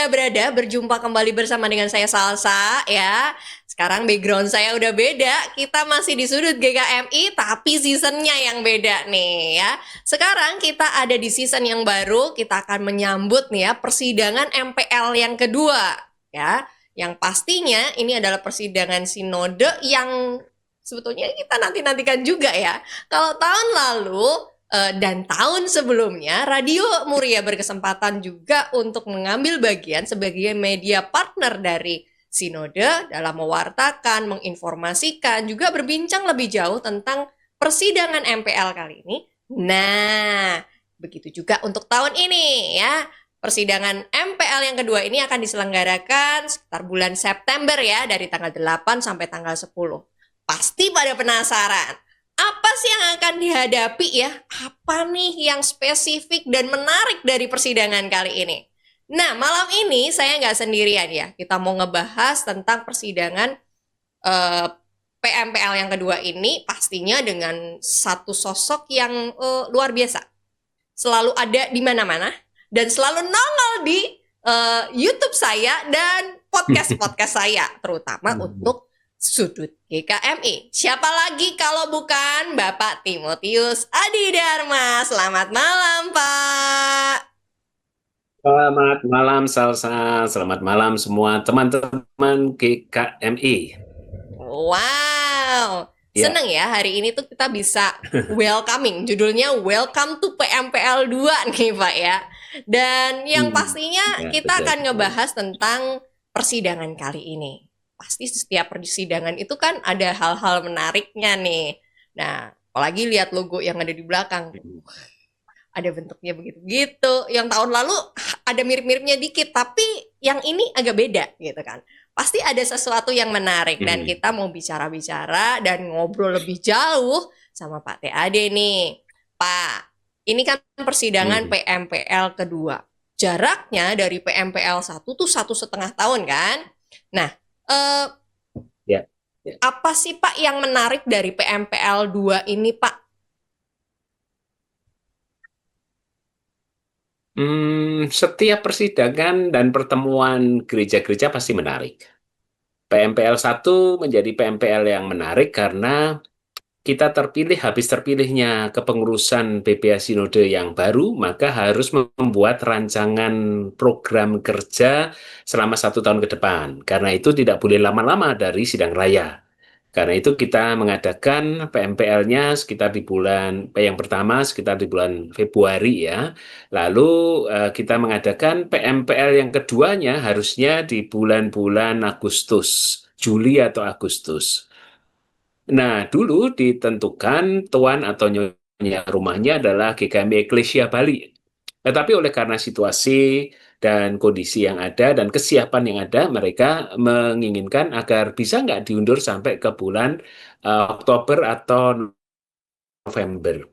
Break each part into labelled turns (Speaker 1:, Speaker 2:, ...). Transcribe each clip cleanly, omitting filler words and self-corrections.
Speaker 1: Anda berada berjumpa kembali bersama dengan saya Salsa ya. Sekarang background saya udah beda. Kita masih di sudut GKMI tapi seasonnya yang beda nih ya. Sekarang kita ada di season yang baru. Kita akan menyambut nih ya persidangan MPL yang kedua ya. Yang pastinya ini adalah persidangan sinode yang sebetulnya kita nanti-nantikan juga ya. Kalau tahun lalu dan tahun sebelumnya, Radio Muria berkesempatan juga untuk mengambil bagian sebagai media partner dari Sinode dalam mewartakan, menginformasikan, juga berbincang lebih jauh tentang persidangan MPL kali ini. Nah, begitu juga untuk tahun ini ya. Persidangan MPL yang kedua ini akan diselenggarakan sekitar bulan September ya, dari tanggal 8 sampai tanggal 10. Pasti pada penasaran apa sih yang akan dihadapi ya? Apa nih yang spesifik dan menarik dari persidangan kali ini? Nah, malam ini saya nggak sendirian ya. Kita mau ngebahas tentang persidangan PMPL yang kedua ini pastinya dengan satu sosok yang luar biasa. Selalu ada di mana-mana dan selalu nongol di YouTube saya dan podcast-podcast saya, terutama untuk Sudut GKMI. Siapa lagi kalau bukan Bapak Timotius Adi Dharma. Selamat malam, Pak.
Speaker 2: Selamat malam Salsa, selamat malam semua teman-teman GKMI.
Speaker 1: Wow.
Speaker 2: Ya,
Speaker 1: Seneng ya hari ini tuh kita bisa welcoming. Judulnya Welcome to PMPL 2 nih, Pak ya. Dan yang pastinya
Speaker 2: ya
Speaker 1: kita
Speaker 2: betul.
Speaker 1: akan ngebahas tentang persidangan kali ini. Pasti setiap persidangan itu kan ada hal-hal menariknya nih. Nah, apalagi lihat logo yang ada di belakang. Ada bentuknya begitu-gitu. Yang tahun lalu ada mirip-miripnya dikit, tapi yang ini agak beda gitu kan. Pasti ada sesuatu yang menarik dan
Speaker 2: Hmm,
Speaker 1: kita mau bicara-bicara dan ngobrol lebih jauh sama Pak TAD nih. Pak, ini kan persidangan
Speaker 2: hmm,
Speaker 1: PMPL kedua. Jaraknya dari PMPL 1 tuh 1,5 tahun kan? Nah, eh,
Speaker 2: ya, ya.
Speaker 1: apa sih Pak yang menarik dari PMPL 2 ini Pak?
Speaker 2: Setiap persidangan dan pertemuan gereja-gereja pasti menarik. PMPL 1 menjadi PMPL yang menarik karena kita terpilih, habis terpilihnya kepengurusan BPA Sinode yang baru, maka harus membuat rancangan program kerja selama 1 tahun ke depan. Karena itu tidak boleh lama-lama dari sidang raya. Karena itu kita mengadakan PMPL-nya sekitar di bulan, yang pertama sekitar di bulan Februari ya. Lalu kita mengadakan PMPL yang keduanya harusnya di bulan-bulan Agustus, Juli atau Agustus. Nah, dulu ditentukan tuan atau nyonya rumahnya adalah GKMI Eklesia Bali. Tetapi oleh karena situasi dan kondisi yang ada dan kesiapan yang ada, mereka menginginkan agar bisa nggak diundur sampai ke bulan Oktober atau November.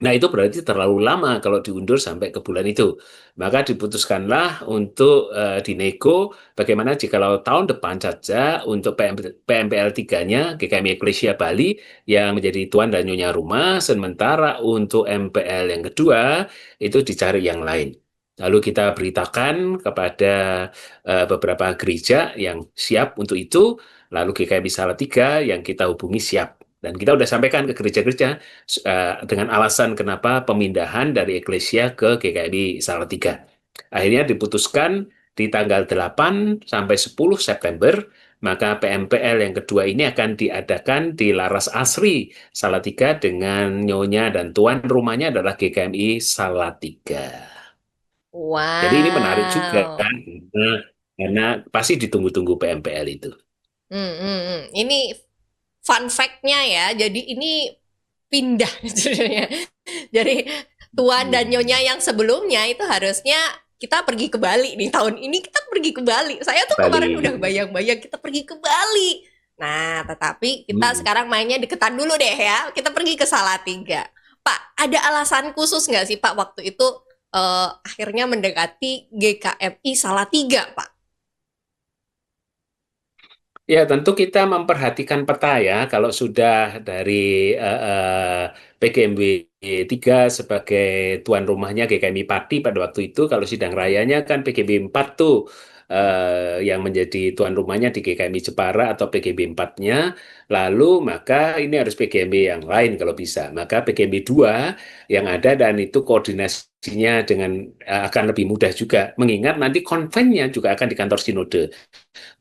Speaker 2: Nah, itu berarti terlalu lama kalau diundur sampai ke bulan itu. Maka diputuskanlah untuk dinego bagaimana jikalau tahun depan saja untuk PMPL 3-nya GKMI Eklesia Bali yang menjadi tuan dan nyonya rumah, sementara untuk MPL yang kedua itu dicari yang lain. Lalu kita beritakan kepada beberapa gereja yang siap untuk itu, lalu GKMI Salatiga yang kita hubungi siap. Dan kita sudah sampaikan ke gereja-gereja dengan alasan kenapa pemindahan dari Eklesia ke GKMI Salatiga. Akhirnya diputuskan di tanggal 8 sampai 10 September, maka PMPL yang kedua ini akan diadakan di Laras Asri Salatiga dengan nyonya dan tuan rumahnya adalah GKMI Salatiga. Jadi ini menarik juga
Speaker 1: Wow.
Speaker 2: kan, karena pasti ditunggu-tunggu PMPL itu.
Speaker 1: Ini fun fact-nya ya. Jadi ini pindah sebenarnya. Jadi Tuan dan Nyonya
Speaker 2: Hmm.
Speaker 1: yang sebelumnya itu harusnya kita pergi ke Bali nih, tahun ini kita pergi ke Bali. Saya tuh kemarin udah
Speaker 2: Bali.
Speaker 1: bayang-bayang kita pergi ke Bali. Nah, tetapi kita
Speaker 2: Hmm.
Speaker 1: sekarang mainnya deketan dulu deh ya. Kita pergi ke Salatiga. Pak, ada alasan khusus nggak sih Pak waktu itu akhirnya mendekati GKMI Salatiga, Pak?
Speaker 2: Ya, tentu kita memperhatikan peta ya. Kalau sudah dari PGMB 3 sebagai tuan rumahnya GKMI Pati pada waktu itu. Kalau sidang rayanya kan PGB 4 tuh yang menjadi tuan rumahnya di GKMI Jepara atau PGB 4-nya. Lalu maka ini harus PGB yang lain kalau bisa. Maka PGB 2 yang ada dan itu koordinasinya dengan akan lebih mudah juga. Mengingat nanti konvennya juga akan di kantor Sinode.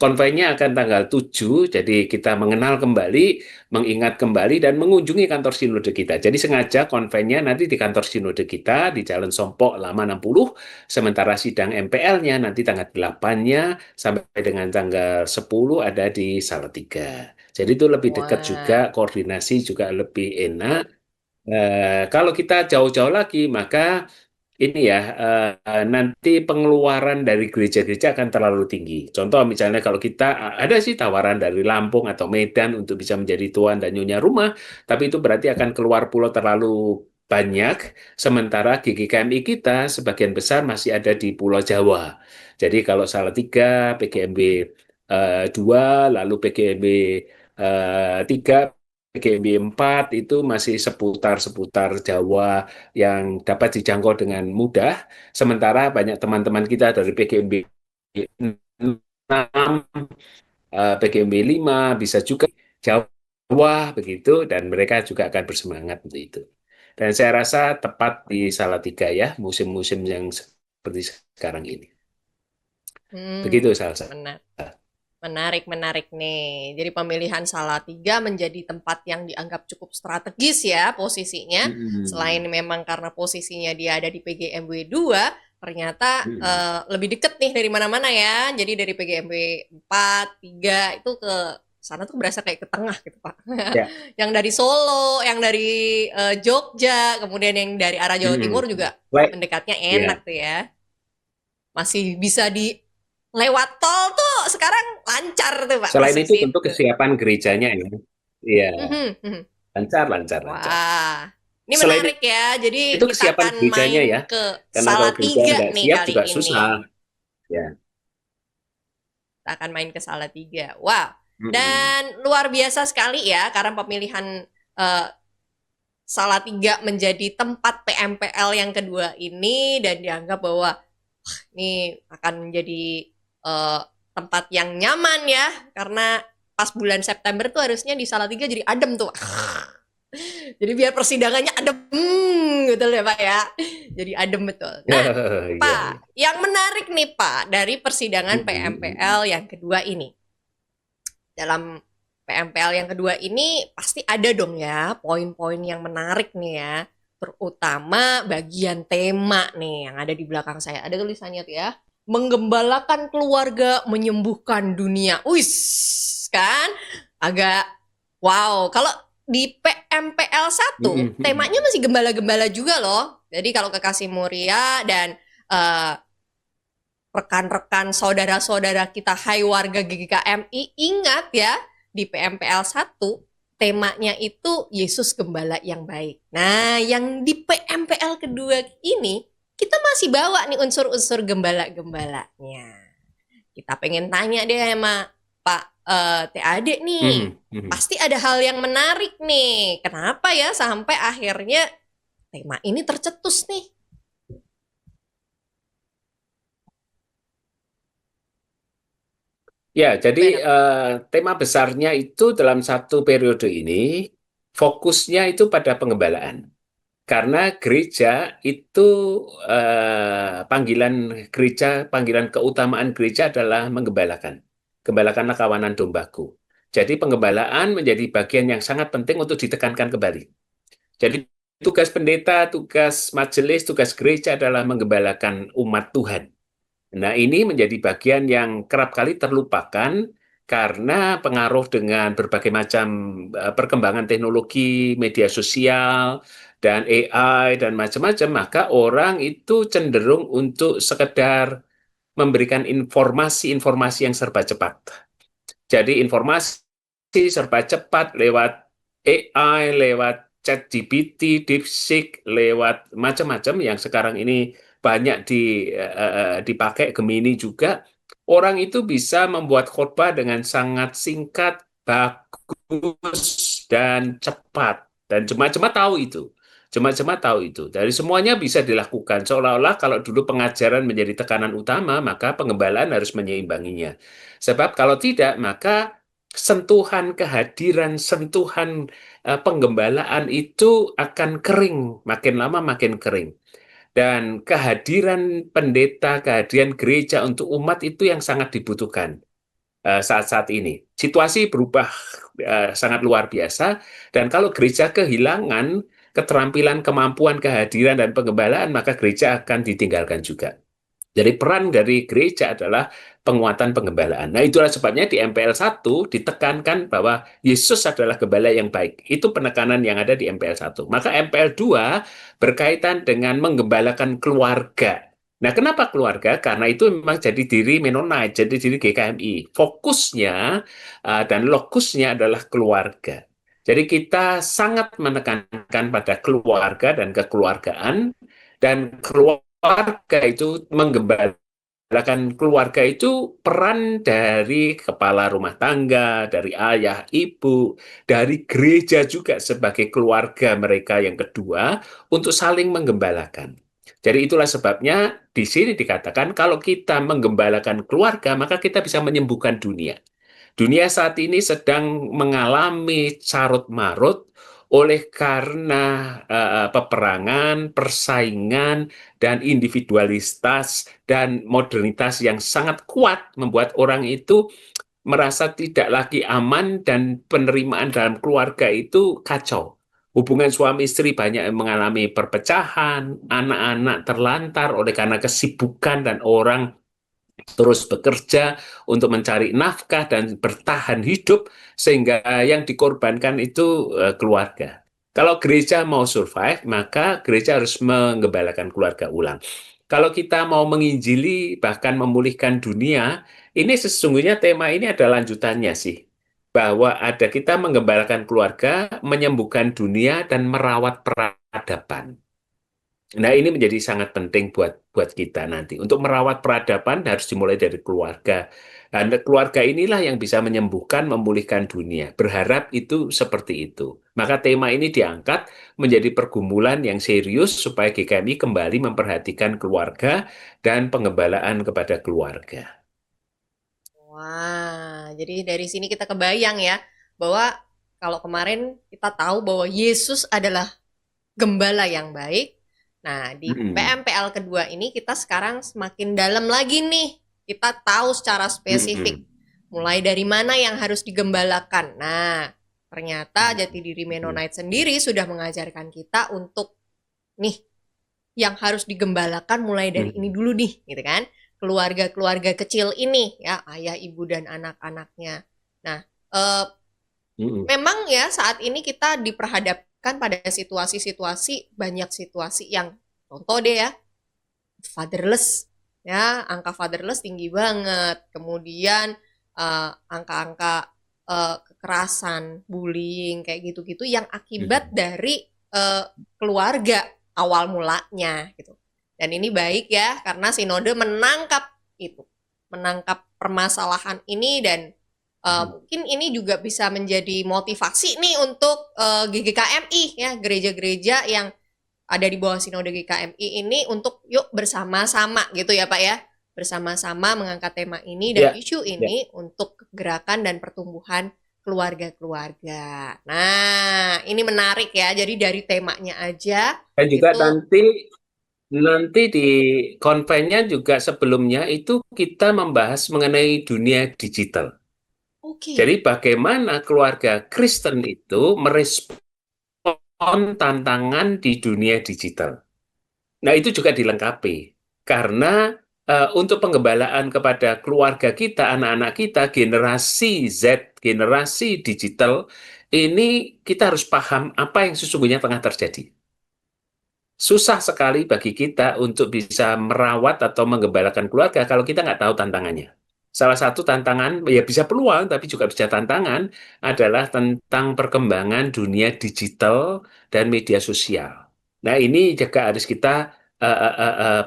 Speaker 2: Konvoynya akan tanggal 7, jadi kita mengenal kembali, mengingat kembali, dan mengunjungi kantor sinode kita. Jadi sengaja konvoynya nanti di kantor sinode kita, di Jalan Sompok Lama 60, sementara sidang MPL-nya nanti tanggal 8-nya sampai dengan tanggal 10 ada di Salatiga. Jadi itu lebih dekat juga,
Speaker 1: Wah.
Speaker 2: koordinasi juga lebih enak. Kalau kita jauh-jauh lagi, maka ini ya, nanti pengeluaran dari gereja-gereja akan terlalu tinggi. Contoh misalnya kalau kita ada sih tawaran dari Lampung atau Medan untuk bisa menjadi tuan dan nyonya rumah, tapi itu berarti akan keluar pulau terlalu banyak, sementara GGKMI kita sebagian besar masih ada di Pulau Jawa. Jadi kalau Salatiga, PGMB 2, lalu PGMB 3, PGMB 4 itu masih seputar-seputar Jawa yang dapat dijangkau dengan mudah. Sementara banyak teman-teman kita dari PGMB 6, PGMB 5 bisa juga Jawa begitu dan mereka juga akan bersemangat untuk itu. Dan saya rasa tepat di Salatiga ya musim-musim yang seperti sekarang ini. Begitu Salsa.
Speaker 1: Benar. Menarik, menarik nih. Jadi pemilihan Salatiga menjadi tempat yang dianggap cukup strategis ya posisinya. Selain
Speaker 2: Hmm.
Speaker 1: memang karena posisinya dia ada di PGMW 2, ternyata
Speaker 2: Hmm.
Speaker 1: lebih deket nih dari mana-mana ya. Jadi dari PGMW 4, 3 itu ke sana tuh berasa kayak ke tengah gitu Pak.
Speaker 2: Ya.
Speaker 1: Yang dari Solo, yang dari Jogja, kemudian yang dari arah Jawa
Speaker 2: Hmm.
Speaker 1: Timur juga
Speaker 2: Baik.
Speaker 1: mendekatnya enak
Speaker 2: Ya.
Speaker 1: tuh ya. Masih bisa di lewat tol tuh sekarang lancar tuh Pak
Speaker 2: Selain
Speaker 1: masuk
Speaker 2: itu tentu
Speaker 1: situ.
Speaker 2: kesiapan gerejanya ya. Iya,
Speaker 1: Mhm, mhm.
Speaker 2: lancar, lancar, lancar.
Speaker 1: Wah, ini
Speaker 2: Selain
Speaker 1: menarik ya. Jadi
Speaker 2: itu
Speaker 1: kita
Speaker 2: kesiapan
Speaker 1: akan
Speaker 2: gerejanya ya,
Speaker 1: main ke
Speaker 2: karena kalau gereja
Speaker 1: Salatiga
Speaker 2: nggak
Speaker 1: nih
Speaker 2: siap
Speaker 1: kali
Speaker 2: juga susah.
Speaker 1: ini.
Speaker 2: Ya.
Speaker 1: Kita akan main ke Salatiga. Wow.
Speaker 2: Mm-mm.
Speaker 1: Dan luar biasa sekali ya karena pemilihan eh, Salatiga menjadi tempat PMPL yang kedua ini dan dianggap bahwa ini akan menjadi eh, tempat yang nyaman ya karena pas bulan September tuh harusnya di Salatiga jadi adem tuh. Jadi biar persidangannya adem gitu ya Pak ya. Jadi adem betul. Nah,
Speaker 2: Iya, iya.
Speaker 1: Pak, yang menarik nih Pak dari persidangan
Speaker 2: Mm-mm.
Speaker 1: PMPL yang kedua ini. Dalam PMPL yang kedua ini pasti ada dong ya poin-poin yang menarik nih ya. Terutama bagian tema nih yang ada di belakang saya. Ada tulisannya tuh ya. Menggembalakan keluarga, menyembuhkan dunia. Wis, kan? Agak wow. Kalau di PMPL 1
Speaker 2: Mm-mm.
Speaker 1: temanya masih gembala-gembala juga loh. Jadi kalau Kekasih Muria dan eh, rekan-rekan saudara-saudara kita hai warga GGKMI ingat ya di PMPL 1 temanya itu Yesus Gembala yang baik. Nah, yang di PMPL kedua ini kita masih bawa nih unsur-unsur gembala-gembalanya. Kita pengen tanya deh sama Pak TAD nih.
Speaker 2: Mm-mm. Mm-mm.
Speaker 1: Pasti ada hal yang menarik nih. Kenapa ya sampai akhirnya tema ini tercetus nih?
Speaker 2: Ya, jadi
Speaker 1: Gimana Pak?
Speaker 2: tema besarnya itu dalam satu periode ini fokusnya itu pada pengembalaan. Karena gereja itu panggilan gereja, panggilan keutamaan gereja adalah menggembalakan. Gembalakanlah kawanan dombaku. Jadi penggembalaan menjadi bagian yang sangat penting untuk ditekankan kembali. Jadi tugas pendeta, tugas majelis, tugas gereja adalah menggembalakan umat Tuhan. Nah, ini menjadi bagian yang kerap kali terlupakan karena pengaruh dengan berbagai macam perkembangan teknologi, media sosial, dan AI, dan macam-macam, maka orang itu cenderung untuk sekedar memberikan informasi-informasi yang serba cepat. Jadi informasi serba cepat lewat AI, lewat ChatGPT, DeepSeek, lewat macam-macam yang sekarang ini banyak dipakai, Gemini juga. Orang itu bisa membuat khotbah dengan sangat singkat, bagus, dan cepat. Dan cuma-cuma tahu itu. Jemaat-jemaat tahu itu. Dari semuanya bisa dilakukan. Seolah-olah kalau dulu pengajaran menjadi tekanan utama, maka pengembalaan harus menyeimbanginya. Sebab kalau tidak, maka sentuhan kehadiran, sentuhan penggembalaan itu akan kering. Makin lama makin kering. Dan kehadiran pendeta, kehadiran gereja untuk umat itu yang sangat dibutuhkan saat-saat ini. Situasi berubah sangat luar biasa, dan kalau gereja kehilangan keterampilan, kemampuan, kehadiran, dan pengembalaan, maka gereja akan ditinggalkan juga. Jadi peran dari gereja adalah penguatan pengembalaan. Nah, itulah sebabnya di MPL 1 ditekankan bahwa Yesus adalah gembala yang baik. Itu penekanan yang ada di MPL 1. Maka MPL 2 berkaitan dengan menggembalakan keluarga. Nah, kenapa keluarga? Karena itu memang jadi diri Mennonite, jadi diri GKMI. Fokusnya dan lokusnya adalah keluarga. Jadi kita sangat menekankan pada keluarga dan kekeluargaan, dan keluarga itu menggembalakan keluarga itu peran dari kepala rumah tangga, dari ayah, ibu, dari gereja juga sebagai keluarga mereka yang kedua untuk saling menggembalakan. Jadi itulah sebabnya di sini dikatakan kalau kita menggembalakan keluarga, maka kita bisa menyembuhkan dunia. Dunia saat ini sedang mengalami carut-marut oleh karena peperangan, persaingan, dan individualitas dan modernitas yang sangat kuat membuat orang itu merasa tidak lagi aman, dan penerimaan dalam keluarga itu kacau. Hubungan suami istri banyak yang mengalami perpecahan, anak-anak terlantar oleh karena kesibukan dan orang terus bekerja untuk mencari nafkah dan bertahan hidup, sehingga yang dikorbankan itu keluarga. Kalau gereja mau survive, maka gereja harus menggembalakan keluarga ulang. Kalau kita mau menginjili, bahkan memulihkan dunia, ini sesungguhnya tema ini ada lanjutannya sih. Bahwa ada kita menggembalakan keluarga, menyembuhkan dunia, dan merawat peradaban. Nah, ini menjadi sangat penting buat buat kita nanti. Untuk merawat peradaban harus dimulai dari keluarga. Dan keluarga inilah yang bisa menyembuhkan, memulihkan dunia. Berharap itu seperti itu. Maka tema ini diangkat menjadi pergumulan yang serius supaya GKMI kembali memperhatikan keluarga dan pengembalaan kepada keluarga.
Speaker 1: Wah, jadi dari sini kita kebayang ya, bahwa kalau kemarin kita tahu bahwa Yesus adalah gembala yang baik. Nah, di
Speaker 2: Mm-mm.
Speaker 1: PMPL kedua ini kita sekarang semakin dalam lagi nih. Kita tahu secara spesifik
Speaker 2: Mm-mm.
Speaker 1: mulai dari mana yang harus digembalakan. Nah, ternyata jati diri
Speaker 2: Mm-mm.
Speaker 1: Mennonite sendiri sudah mengajarkan kita untuk nih yang harus digembalakan mulai dari ini
Speaker 2: Mm-mm.
Speaker 1: dulu nih, gitu kan? Keluarga-keluarga kecil ini ya, ayah, ibu dan anak-anaknya. Nah, eh,
Speaker 2: Mm-mm.
Speaker 1: memang ya saat ini kita diperhadapkan pada situasi-situasi, banyak situasi yang contoh deh ya, fatherless ya, angka fatherless tinggi banget. Kemudian angka-angka kekerasan, bullying kayak gitu-gitu yang akibat
Speaker 2: Mm-mm.
Speaker 1: dari eh, keluarga awal mulanya gitu. Dan ini baik ya karena sinode menangkap itu, menangkap permasalahan ini, dan mungkin ini juga bisa menjadi motivasi nih untuk GGKMI ya, gereja-gereja yang ada di bawah Sinode GKMI ini untuk yuk bersama-sama gitu ya Pak ya. Bersama-sama mengangkat tema ini dan
Speaker 2: Ya,
Speaker 1: isu
Speaker 2: ya.
Speaker 1: ini untuk gerakan dan pertumbuhan keluarga-keluarga. Nah, ini menarik ya. Jadi dari temanya aja
Speaker 2: Dan juga
Speaker 1: itu
Speaker 2: nanti di konvennya juga sebelumnya itu kita membahas mengenai dunia digital. Jadi
Speaker 1: oke.
Speaker 2: bagaimana keluarga Kristen itu merespon tantangan di dunia digital. Nah, itu juga dilengkapi. Karena untuk penggembalaan kepada keluarga kita, anak-anak kita, generasi Z, generasi digital, ini kita harus paham apa yang sesungguhnya tengah terjadi. Susah sekali bagi kita untuk bisa merawat atau menggembalakan keluarga kalau kita nggak tahu tantangannya. Salah satu tantangan, ya bisa peluang, tapi juga bisa tantangan, adalah tentang perkembangan dunia digital dan media sosial. Nah, ini juga harus kita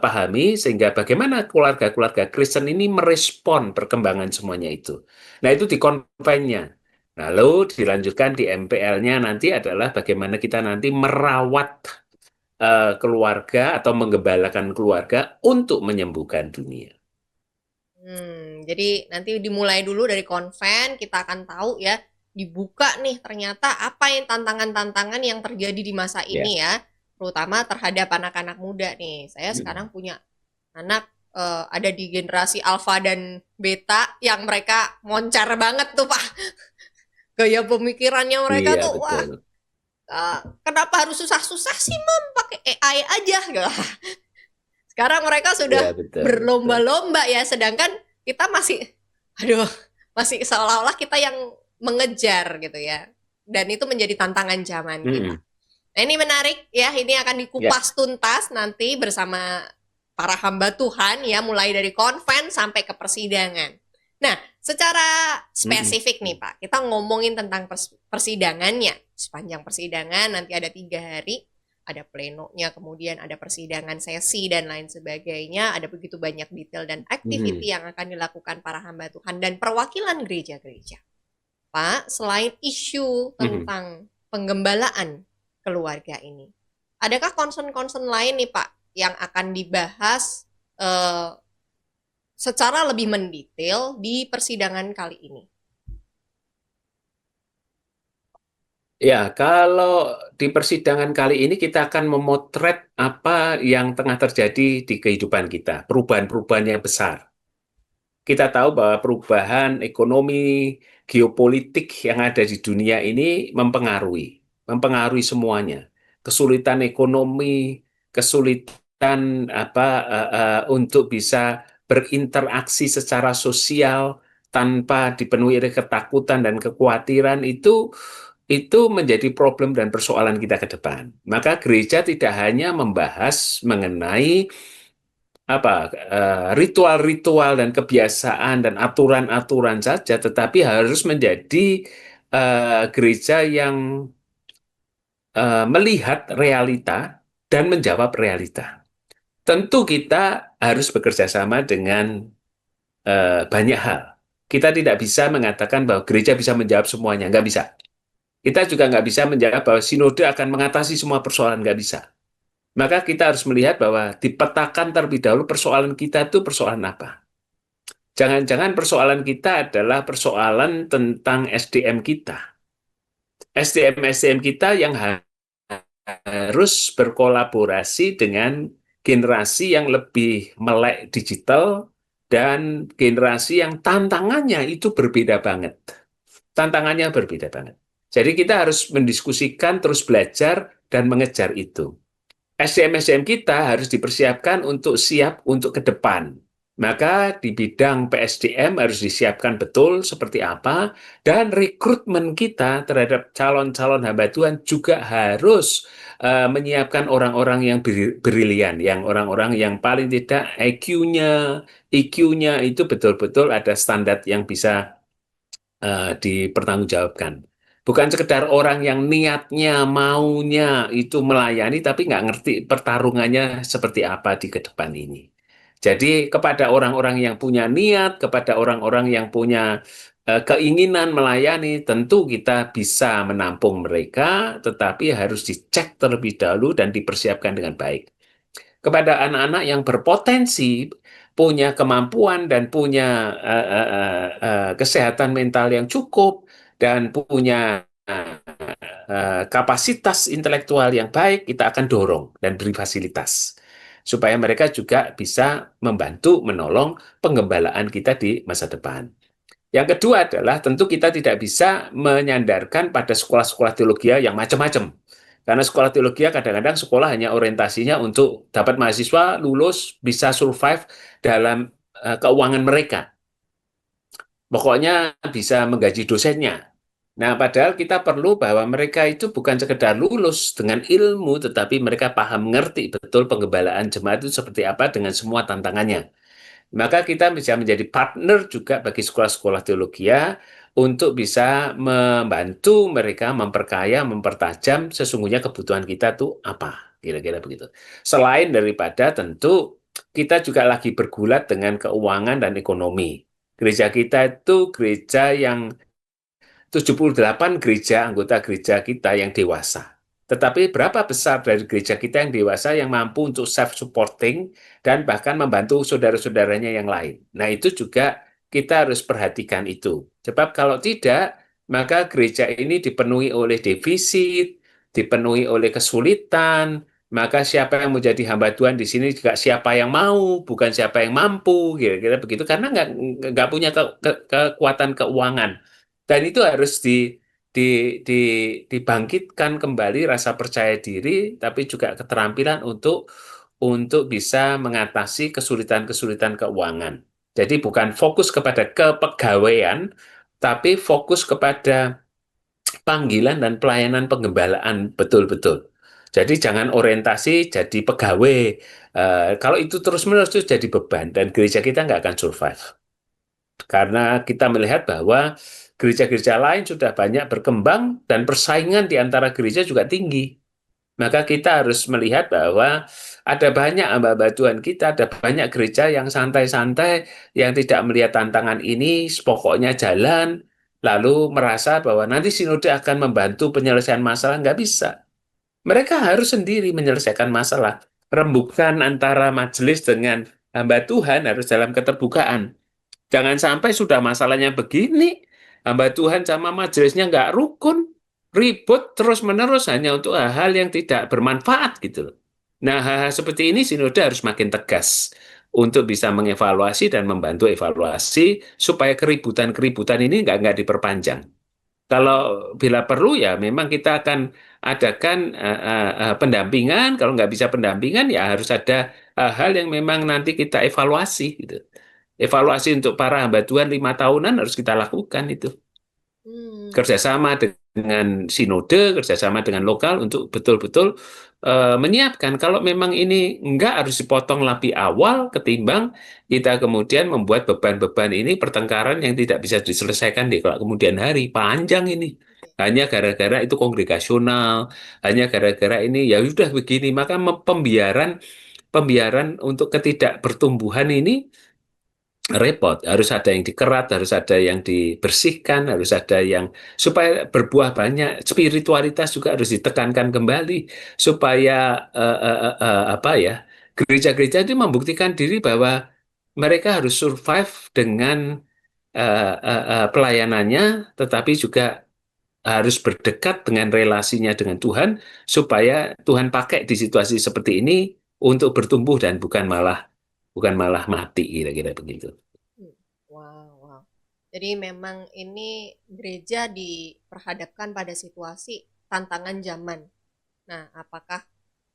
Speaker 2: pahami, sehingga bagaimana keluarga-keluarga Kristen ini merespon perkembangan semuanya itu. Nah, itu di konvennya. Lalu dilanjutkan di MPL-nya nanti adalah bagaimana kita nanti merawat keluarga atau menggembalakan keluarga untuk menyembuhkan dunia.
Speaker 1: Jadi nanti dimulai dulu dari konven, kita akan tahu ya, dibuka nih ternyata apa yang tantangan-tantangan yang terjadi di masa
Speaker 2: Ya.
Speaker 1: ini ya, terutama terhadap anak-anak muda nih. Saya sekarang punya anak ada di generasi alfa dan beta yang mereka moncar banget tuh Pak. Gaya pemikirannya mereka
Speaker 2: Iya,
Speaker 1: tuh wah,
Speaker 2: betul.
Speaker 1: kenapa harus susah-susah sih Mam, pakai AI aja gitu. Sekarang mereka sudah
Speaker 2: Iya, betul, betul.
Speaker 1: berlomba-lomba ya, sedangkan kita masih, aduh, masih seolah-olah kita yang mengejar gitu ya. Dan itu menjadi tantangan zaman kita.
Speaker 2: Mm-mm.
Speaker 1: Nah ini menarik ya, ini akan
Speaker 2: Ya.
Speaker 1: dikupas tuntas nanti bersama para hamba Tuhan ya, mulai dari konven sampai ke persidangan. Nah, secara
Speaker 2: Mm-mm.
Speaker 1: spesifik nih Pak, kita ngomongin tentang persidangannya. Sepanjang persidangan nanti ada 3 hari, ada plenonya, kemudian ada persidangan sesi dan lain sebagainya. Ada begitu banyak detail dan
Speaker 2: Mm-mm.
Speaker 1: activity yang akan dilakukan para hamba Tuhan dan perwakilan gereja-gereja. Pak, selain isu
Speaker 2: Mm-mm.
Speaker 1: tentang penggembalaan keluarga ini, adakah concern-concern lain nih Pak yang akan dibahas eh, secara lebih mendetail di persidangan kali ini?
Speaker 2: Ya, kalau di persidangan kali ini kita akan memotret apa yang tengah terjadi di kehidupan kita, perubahan-perubahan yang besar. Kita tahu bahwa perubahan ekonomi, geopolitik yang ada di dunia ini mempengaruhi semuanya. Kesulitan ekonomi, kesulitan untuk bisa berinteraksi secara sosial tanpa dipenuhi oleh ketakutan dan kekhawatiran itu menjadi problem dan persoalan kita ke depan. Maka gereja tidak hanya membahas mengenai ritual-ritual dan kebiasaan dan aturan-aturan saja, tetapi harus menjadi gereja yang melihat realita dan menjawab realita. Tentu kita harus bekerja sama dengan banyak hal. Kita tidak bisa mengatakan bahwa gereja bisa menjawab semuanya, nggak bisa. Kita juga nggak bisa menjawab bahwa sinode akan mengatasi semua persoalan, nggak bisa. Maka kita harus melihat bahwa dipetakan terlebih dahulu persoalan kita itu persoalan apa. Jangan-jangan persoalan kita adalah persoalan tentang SDM kita. SDM-SDM kita yang harus berkolaborasi dengan generasi yang lebih melek digital dan generasi yang tantangannya itu berbeda banget. Tantangannya berbeda banget. Jadi kita harus mendiskusikan, terus belajar, dan mengejar itu. SDM-SDM kita harus dipersiapkan untuk siap untuk ke depan. Maka di bidang PSDM harus disiapkan betul seperti apa, dan rekrutmen kita terhadap calon-calon hamba Tuhan juga harus menyiapkan orang-orang yang brilian, yang orang-orang yang paling tidak IQ-nya, EQ-nya itu betul-betul ada standar yang bisa dipertanggungjawabkan. Bukan sekedar orang yang niatnya, maunya itu melayani, tapi nggak ngerti pertarungannya seperti apa di ke depan ini. Jadi kepada orang-orang yang punya niat, kepada orang-orang yang punya keinginan melayani, tentu kita bisa menampung mereka, tetapi harus dicek terlebih dahulu dan dipersiapkan dengan baik. Kepada anak-anak yang berpotensi, punya kemampuan dan punya kesehatan mental yang cukup dan punya kapasitas intelektual yang baik, kita akan dorong dan beri fasilitas supaya mereka juga bisa membantu menolong penggembalaan kita di masa depan. Yang kedua adalah tentu kita tidak bisa menyandarkan pada sekolah-sekolah teologi yang macam-macam. Karena sekolah teologi kadang-kadang sekolah hanya orientasinya untuk dapat mahasiswa lulus bisa survive dalam keuangan mereka. Pokoknya bisa menggaji dosennya. Nah, padahal kita perlu bahwa mereka itu bukan sekedar lulus dengan ilmu, tetapi mereka paham ngerti betul penggembalaan jemaat itu seperti apa dengan semua tantangannya. Maka kita bisa menjadi partner juga bagi sekolah-sekolah teologi untuk bisa membantu mereka memperkaya, mempertajam sesungguhnya kebutuhan kita tuh apa, kira-kira begitu. Selain daripada tentu kita juga lagi bergulat dengan keuangan dan ekonomi. Gereja kita itu gereja yang 78 gereja, anggota gereja kita yang dewasa. Tetapi berapa besar dari gereja kita yang dewasa yang mampu untuk self-supporting dan bahkan membantu saudara-saudaranya yang lain. Nah, itu juga kita harus perhatikan itu. Sebab kalau tidak, maka gereja ini dipenuhi oleh defisit, dipenuhi oleh kesulitan, maka siapa yang menjadi hamba Tuhan di sini juga siapa yang mau, bukan siapa yang mampu, kira-kira begitu. Karena nggak punya kekuatan keuangan. Dan itu harus dibangkitkan kembali rasa percaya diri, tapi juga keterampilan untuk bisa mengatasi kesulitan-kesulitan keuangan. Jadi bukan fokus kepada kepegawaian, tapi fokus kepada panggilan dan pelayanan penggembalaan betul-betul. Jadi jangan orientasi jadi pegawai. Kalau itu terus-menerus itu jadi beban dan gereja kita nggak akan survive. Karena kita melihat bahwa gereja-gereja lain sudah banyak berkembang dan persaingan di antara gereja juga tinggi. Maka kita harus melihat bahwa ada banyak hamba-hamba Tuhan kita, ada banyak gereja yang santai-santai, yang tidak melihat tantangan ini, pokoknya jalan, lalu merasa bahwa nanti sinode akan membantu penyelesaian masalah. Nggak bisa. Mereka harus sendiri menyelesaikan masalah. Rembukan antara majelis dengan hamba Tuhan harus dalam keterbukaan. Jangan sampai sudah masalahnya begini, hamba Tuhan sama majelisnya nggak rukun, ribut terus-menerus hanya untuk hal-hal yang tidak bermanfaat gitu loh. Nah, hal-hal seperti ini sinode harus makin tegas untuk bisa mengevaluasi dan membantu evaluasi supaya keributan-keributan ini nggak diperpanjang. Kalau bila perlu ya memang kita akan adakan pendampingan. Kalau nggak bisa pendampingan ya harus ada hal yang memang nanti kita evaluasi gitu. Evaluasi untuk para hamba Tuhan 5 tahunan harus kita lakukan itu.
Speaker 1: Hmm.
Speaker 2: Kerjasama dengan sinode, kerjasama dengan lokal untuk betul-betul menyiapkan. Kalau memang ini enggak harus dipotong lebih awal ketimbang kita kemudian membuat beban-beban ini pertengkaran yang tidak bisa diselesaikan di kalau kemudian hari. Panjang ini.
Speaker 1: Oke.
Speaker 2: Hanya gara-gara itu kongregasional, hanya gara-gara ini ya sudah begini, maka pembiaran pembiaran untuk ketidakbertumbuhan ini repot. Harus ada yang dikerat, harus ada yang dibersihkan, harus ada yang supaya berbuah banyak. Spiritualitas juga harus ditekankan kembali supaya apa ya gereja-gereja itu membuktikan diri bahwa mereka harus survive dengan pelayanannya, tetapi juga harus berdekat dengan relasinya dengan Tuhan supaya Tuhan pakai di situasi seperti ini untuk bertumbuh dan bukan malah mati kira-kira begitu.
Speaker 1: Hmm. Wow, wow. Jadi memang ini gereja diperhadapkan pada situasi tantangan zaman. Nah, apakah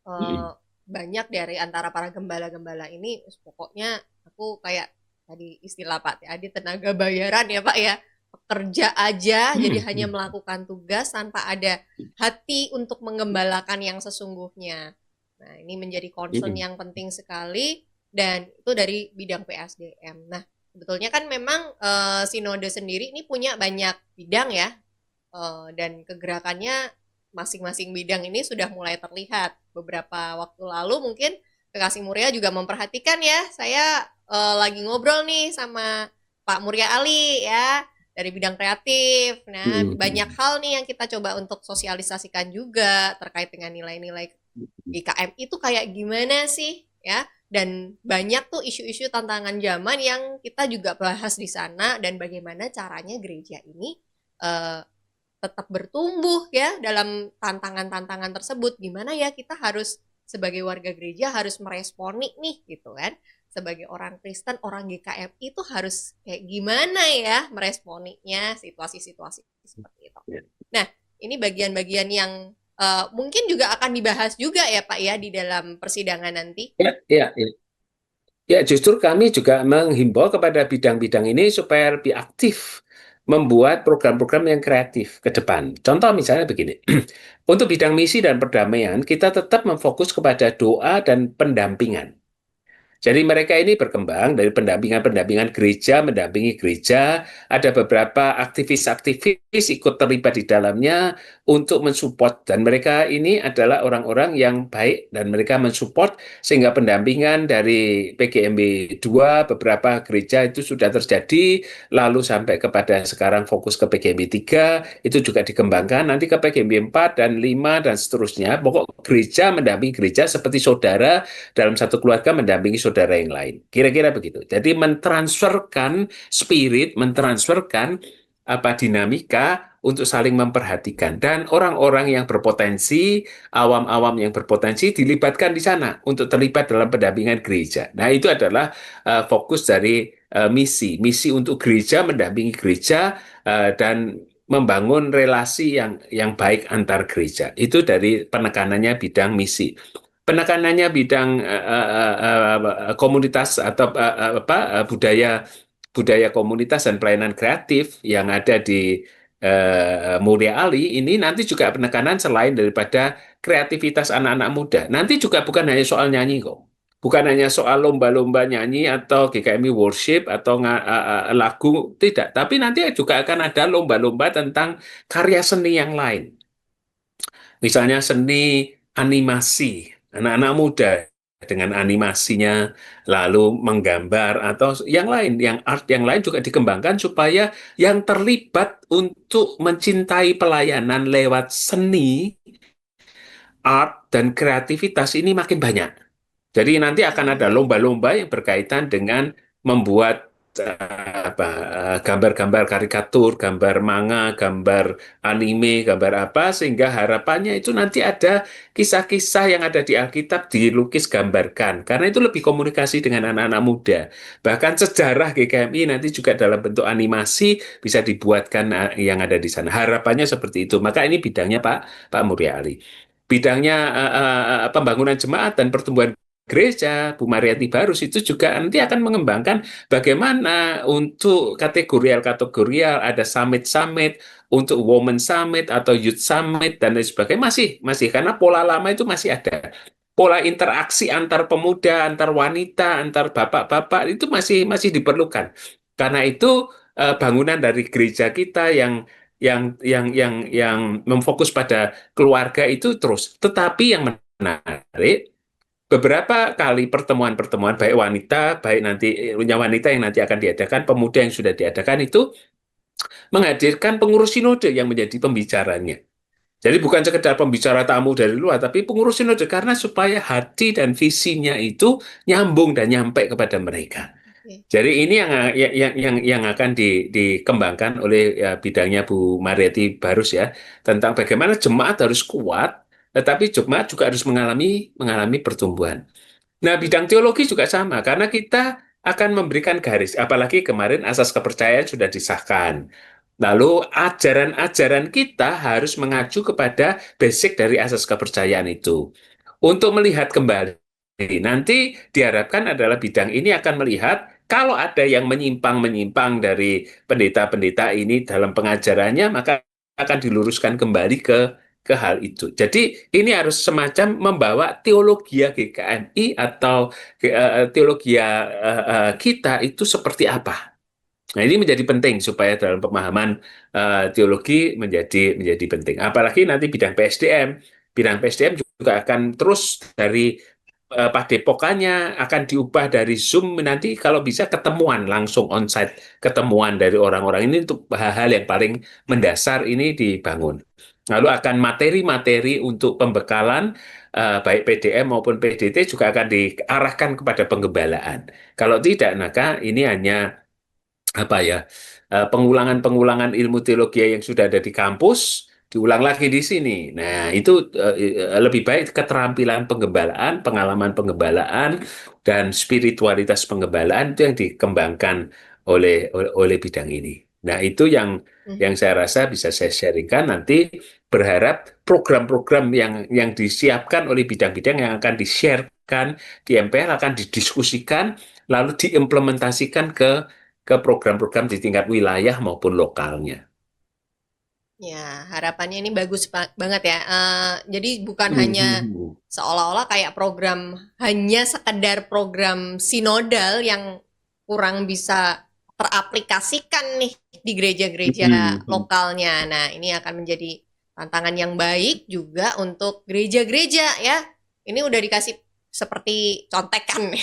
Speaker 1: eh,
Speaker 2: Mm.
Speaker 1: banyak dari antara para gembala-gembala ini, pokoknya aku kayak tadi istilah Pak Adi tenaga bayaran ya Pak ya, pekerja aja, jadi hanya
Speaker 2: Mm.
Speaker 1: melakukan tugas tanpa ada hati untuk menggembalakan yang sesungguhnya. Nah, ini menjadi concern
Speaker 2: Mm.
Speaker 1: yang penting sekali dan itu dari bidang PSDM. Nah, sebetulnya kan memang Sinode sendiri ini punya banyak bidang ya, dan kegerakannya masing-masing bidang ini sudah mulai terlihat. Beberapa waktu lalu mungkin Kekasih Muria juga memperhatikan ya, saya lagi ngobrol nih sama Pak Muria Ali ya, dari bidang kreatif. Nah, banyak
Speaker 2: Mm.
Speaker 1: hal nih yang kita coba untuk sosialisasikan juga terkait dengan nilai-nilai GKM itu kayak gimana sih ya. Dan banyak tuh isu-isu tantangan zaman yang kita juga bahas di sana dan bagaimana caranya gereja ini eh, tetap bertumbuh ya dalam tantangan-tantangan tersebut. Gimana ya kita harus sebagai warga gereja harus meresponi nih gitu kan. Sebagai orang Kristen, orang GKMI itu harus kayak gimana ya meresponinya situasi-situasi seperti itu.
Speaker 2: Ya,
Speaker 1: Nah, ini bagian-bagian yang mungkin juga akan dibahas juga ya Pak ya di dalam persidangan nanti.
Speaker 2: ya, ya, ya. Ya, justru kami juga menghimbau kepada bidang-bidang ini supaya lebih aktif membuat program-program yang kreatif ke depan. Contoh misalnya begini, untuk bidang misi dan perdamaian, kita tetap memfokus kepada doa dan pendampingan. Jadi mereka ini berkembang dari pendampingan-pendampingan gereja, mendampingi gereja, ada beberapa aktivis-aktivis ikut terlibat di dalamnya untuk mensupport. Dan mereka ini adalah orang-orang yang baik dan mereka mensupport sehingga pendampingan dari PGMB 2, beberapa gereja itu sudah terjadi, lalu sampai kepada sekarang fokus ke PGMB 3, itu juga dikembangkan, nanti ke PGMB 4 dan 5 dan seterusnya. Pokok gereja mendampingi gereja seperti saudara dalam satu keluarga mendampingi saudara yang lain. Kira-kira begitu. Jadi mentransferkan spirit, mentransferkan apa dinamika untuk saling memperhatikan dan orang-orang yang berpotensi, awam-awam yang berpotensi dilibatkan di sana untuk terlibat dalam pendampingan gereja. Nah, itu adalah fokus dari misi untuk gereja mendampingi gereja dan membangun relasi yang baik antar gereja. Itu dari penekanannya bidang misi, penekanannya bidang komunitas atau budaya budaya komunitas dan pelayanan kreatif yang ada di Mulia Ali ini nanti juga penekanan selain daripada kreativitas anak-anak muda. Nanti juga bukan hanya soal nyanyi kok. Bukan hanya soal lomba-lomba nyanyi atau GKMI worship atau lagu, tidak. Tapi nanti juga akan ada lomba-lomba tentang karya seni yang lain. Misalnya seni animasi, anak-anak muda dengan animasinya, lalu menggambar atau yang lain, yang art yang lain juga dikembangkan supaya yang terlibat untuk mencintai pelayanan lewat seni, art, dan kreativitas ini makin banyak. Jadi nanti akan ada lomba-lomba yang berkaitan dengan membuat gambar-gambar karikatur, gambar manga, gambar anime, gambar apa, sehingga harapannya itu nanti ada kisah-kisah yang ada di Alkitab dilukis gambarkan, karena itu lebih komunikasi dengan anak-anak muda. Bahkan sejarah GKMI nanti juga dalam bentuk animasi bisa dibuatkan yang ada di sana. Harapannya seperti itu. Maka ini bidangnya Pak Muria Ali. Bidangnya pembangunan jemaat dan pertumbuhan gereja, Bu Mariati Barus itu juga nanti akan mengembangkan bagaimana untuk kategorial-kategorial, ada summit-summit, untuk Women Summit atau Youth Summit dan lain sebagainya, masih karena pola lama itu masih ada. Pola interaksi antar pemuda, antar wanita, antar bapak-bapak itu masih diperlukan. Karena itu bangunan dari gereja kita yang memfokus pada keluarga itu terus. Tetapi yang menarik, beberapa kali pertemuan-pertemuan baik wanita, baik nanti wanita yang nanti akan diadakan, pemuda yang sudah diadakan itu menghadirkan pengurus sinode yang menjadi pembicaranya. Jadi bukan sekedar pembicara tamu dari luar, tapi pengurus sinode karena supaya hati dan visinya itu nyambung dan nyampe kepada mereka.
Speaker 1: Oke.
Speaker 2: Jadi ini yang akan dikembangkan oleh ya, bidangnya Bu Mariati Barus ya, tentang bagaimana jemaat harus kuat, tetapi jemaat juga harus mengalami pertumbuhan. Nah, bidang teologi juga sama, karena kita akan memberikan garis, apalagi kemarin asas kepercayaan sudah disahkan. Lalu ajaran-ajaran kita harus mengacu kepada basic dari asas kepercayaan itu. Untuk melihat kembali, nanti diharapkan adalah bidang ini akan melihat kalau ada yang menyimpang-menyimpang dari pendeta-pendeta ini dalam pengajarannya, maka akan diluruskan kembali ke hal itu. Jadi ini harus semacam membawa teologi GKMI atau teologi kita itu seperti apa. Nah, ini menjadi penting supaya dalam pemahaman teologi menjadi penting. Apalagi nanti bidang PSDM juga akan terus dari padepokannya akan diubah dari Zoom nanti kalau bisa ketemuan langsung onsite, ketemuan dari orang-orang ini untuk hal-hal yang paling mendasar ini dibangun. Lalu akan materi-materi untuk pembekalan baik PDM maupun PDT juga akan diarahkan kepada penggembalaan. Kalau tidak, maka ini hanya apa ya pengulangan-pengulangan ilmu teologi yang sudah ada di kampus diulang lagi di sini. Nah, itu lebih baik keterampilan penggembalaan, pengalaman penggembalaan dan spiritualitas penggembalaan itu yang dikembangkan oleh bidang ini. Nah, itu yang saya rasa bisa saya sharingkan nanti, berharap program-program yang disiapkan oleh bidang-bidang yang akan di-sharekan di MPL akan didiskusikan lalu diimplementasikan ke program-program di tingkat wilayah maupun lokalnya.
Speaker 1: Ya, harapannya ini bagus banget ya. Jadi bukan hanya
Speaker 2: Mhm.
Speaker 1: seolah-olah kayak program, hanya sekedar program sinodal yang kurang bisa teraplikasikan nih di gereja-gereja
Speaker 2: Mhm.
Speaker 1: lokalnya. Nah, ini akan menjadi tantangan yang baik juga untuk gereja-gereja ya. Ini udah dikasih seperti contekan nih.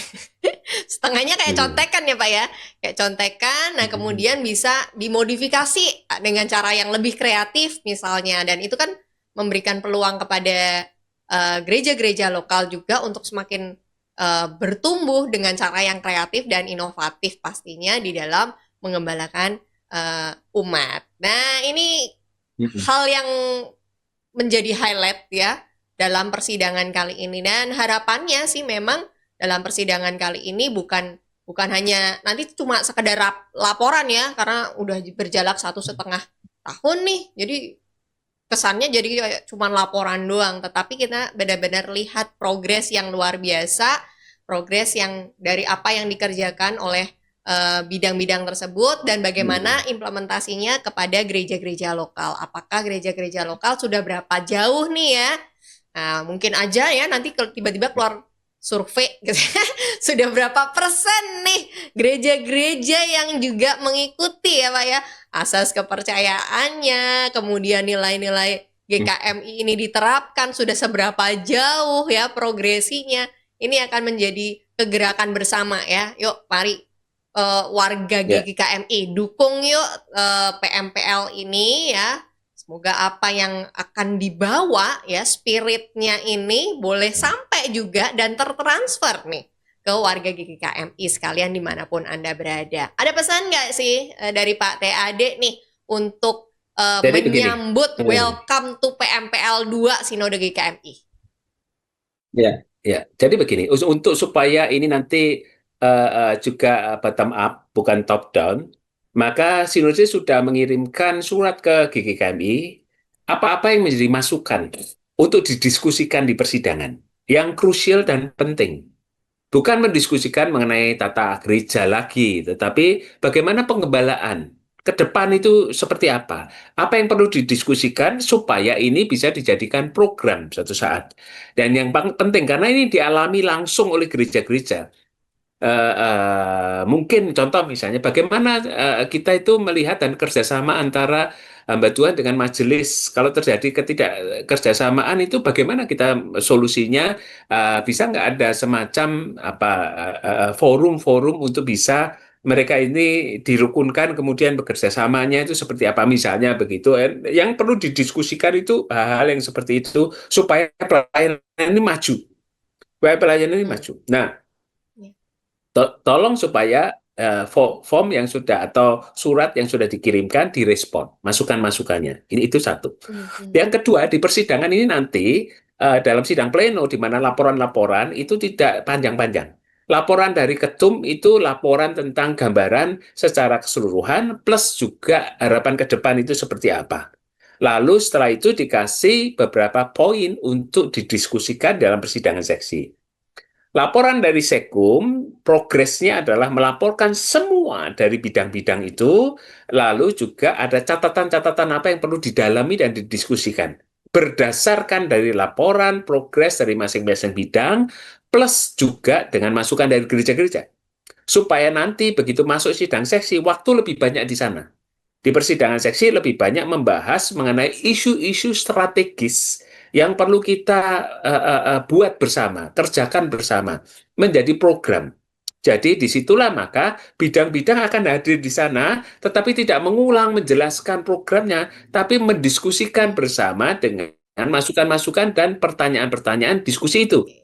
Speaker 1: Setengahnya kayak
Speaker 2: Mhm.
Speaker 1: contekan ya Pak ya, kayak contekan. Nah
Speaker 2: Mhm.
Speaker 1: kemudian bisa dimodifikasi dengan cara yang lebih kreatif misalnya, dan itu kan memberikan peluang kepada gereja-gereja lokal juga untuk semakin bertumbuh dengan cara yang kreatif dan inovatif pastinya di dalam mengembalakan umat. Nah ini
Speaker 2: Mhm.
Speaker 1: hal yang menjadi highlight ya dalam persidangan kali ini, dan harapannya sih memang dalam persidangan kali ini bukan bukan hanya nanti cuma sekedar laporan ya, karena udah berjalan 1,5 tahun nih, jadi kesannya jadi kayak cuma laporan doang, tetapi kita benar-benar lihat progres yang luar biasa, progres yang dari apa yang dikerjakan oleh bidang-bidang tersebut dan bagaimana
Speaker 2: Mhm.
Speaker 1: implementasinya kepada gereja-gereja lokal. Apakah gereja-gereja lokal sudah berapa jauh nih ya? Nah, mungkin aja ya nanti tiba-tiba keluar survei gitu. Sudah berapa persen nih gereja-gereja yang juga mengikuti ya Pak ya, asas kepercayaannya, kemudian nilai-nilai GKMI ini diterapkan, sudah seberapa jauh ya progresinya. Ini akan menjadi kegerakan bersama ya. Yuk, mari warga
Speaker 2: Ya.
Speaker 1: GKMI dukung yuk PMPL ini ya. Semoga apa yang akan dibawa ya spiritnya ini boleh sampai juga dan tertransfer nih ke warga GKMI sekalian dimanapun Anda berada. Ada pesan nggak sih dari Pak TAD nih untuk
Speaker 2: Jadi begini.
Speaker 1: menyambut
Speaker 2: Hmm.
Speaker 1: welcome to PMPL 2 Sinode GKMI?
Speaker 2: Ya, ya. Jadi begini, untuk supaya ini nanti juga bottom up, bukan top down, maka Sinode sudah mengirimkan surat ke GGKMI apa-apa yang menjadi masukan untuk didiskusikan di persidangan yang krusial dan penting. Bukan mendiskusikan mengenai tata gereja lagi, tetapi bagaimana pengembalaan ke depan itu seperti apa. Apa yang perlu didiskusikan supaya ini bisa dijadikan program suatu saat. Dan yang penting, karena ini dialami langsung oleh gereja-gereja. Mungkin contoh misalnya bagaimana kita itu melihat dan kerjasama antara hamba Tuhan dengan majelis. Kalau terjadi ketidakkerjasamaan itu bagaimana kita solusinya, bisa nggak ada semacam apa forum-forum untuk bisa mereka ini dirukunkan kemudian bekerja samanya itu seperti apa misalnya begitu. Yang perlu didiskusikan itu hal-hal yang seperti itu supaya pelayanan ini maju. Supaya pelayanan ini
Speaker 1: Hmm.
Speaker 2: maju. Nah,
Speaker 1: Ya.
Speaker 2: tolong supaya form yang sudah atau surat yang sudah dikirimkan direspon, masukan-masukannya. Ini itu satu.
Speaker 1: Hmm, hmm.
Speaker 2: Yang kedua, di persidangan ini nanti dalam sidang pleno di mana laporan-laporan itu tidak panjang-panjang. Laporan dari ketum itu laporan tentang gambaran secara keseluruhan plus juga harapan ke depan itu seperti apa. Lalu setelah itu dikasih beberapa poin untuk didiskusikan dalam persidangan seksi. Laporan dari Sekum, progresnya adalah melaporkan semua dari bidang-bidang itu, lalu juga ada catatan-catatan apa yang perlu didalami dan didiskusikan. Berdasarkan dari laporan progres dari masing-masing bidang, plus juga dengan masukan dari gereja-gereja. Supaya nanti begitu masuk sidang seksi, waktu lebih banyak di sana. Di persidangan seksi lebih banyak membahas mengenai isu-isu strategis yang perlu kita buat bersama, kerjakan bersama, menjadi program. Jadi disitulah maka bidang-bidang akan hadir di sana, tetapi tidak mengulang menjelaskan programnya, tapi mendiskusikan bersama dengan masukan-masukan dan pertanyaan-pertanyaan diskusi itu.
Speaker 1: Oke.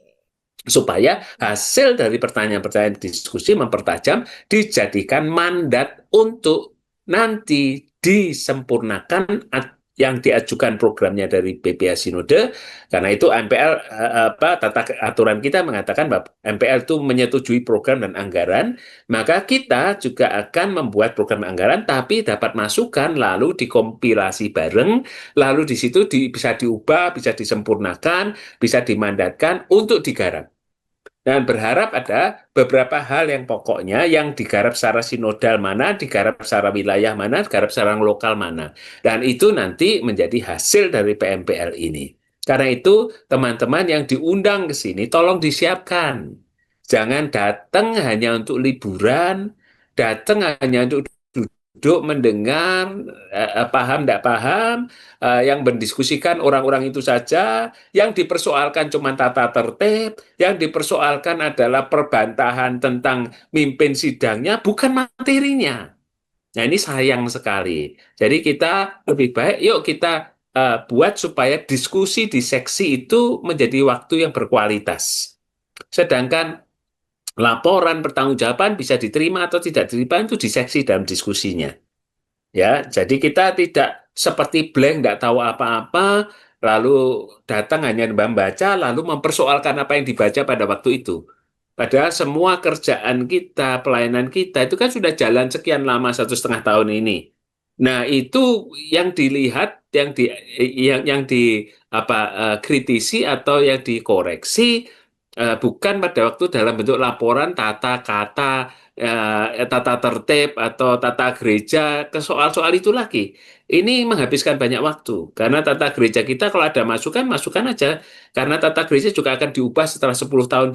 Speaker 2: Supaya
Speaker 1: Ya.
Speaker 2: hasil dari pertanyaan-pertanyaan diskusi mempertajam, dijadikan mandat untuk nanti disempurnakan yang diajukan programnya dari PPA Sinode, karena itu MPL tata aturan kita mengatakan bahwa MPL itu menyetujui program dan anggaran, maka kita juga akan membuat program anggaran tapi dapat masukan lalu dikompilasi bareng, lalu di situ bisa diubah, bisa disempurnakan, bisa dimandatkan untuk digarap. Dan berharap ada beberapa hal yang pokoknya yang digarap secara sinodal mana, digarap secara wilayah mana, digarap secara lokal mana. Dan itu nanti menjadi hasil dari PMPL ini. Karena itu teman-teman yang diundang ke sini tolong disiapkan. Jangan datang hanya untuk liburan, datang hanya untuk duduk mendengar, paham tidak paham, yang mendiskusikan orang-orang itu saja, yang dipersoalkan cuma tata tertib, yang dipersoalkan adalah perbantahan tentang mimpin sidangnya, bukan materinya. Nah, ini sayang sekali. Jadi kita lebih baik, yuk kita buat supaya diskusi di seksi itu menjadi waktu yang berkualitas. Sedangkan laporan pertanggungjawaban bisa diterima atau tidak diterima itu di seksi dalam diskusinya. Ya, jadi kita tidak seperti blank, nggak tahu apa-apa, lalu datang hanya membaca, lalu mempersoalkan apa yang dibaca pada waktu itu. Padahal semua kerjaan kita, pelayanan kita itu kan sudah jalan sekian lama 1,5 tahun ini. Nah, itu yang dilihat, yang di apa kritisi atau yang dikoreksi bukan pada waktu dalam bentuk laporan tata kata, tata tertib atau tata gereja ke soal-soal itu lagi. Ini menghabiskan banyak waktu karena tata gereja kita kalau ada masukan, masukan aja. Karena tata gereja juga akan diubah setelah 10 tahun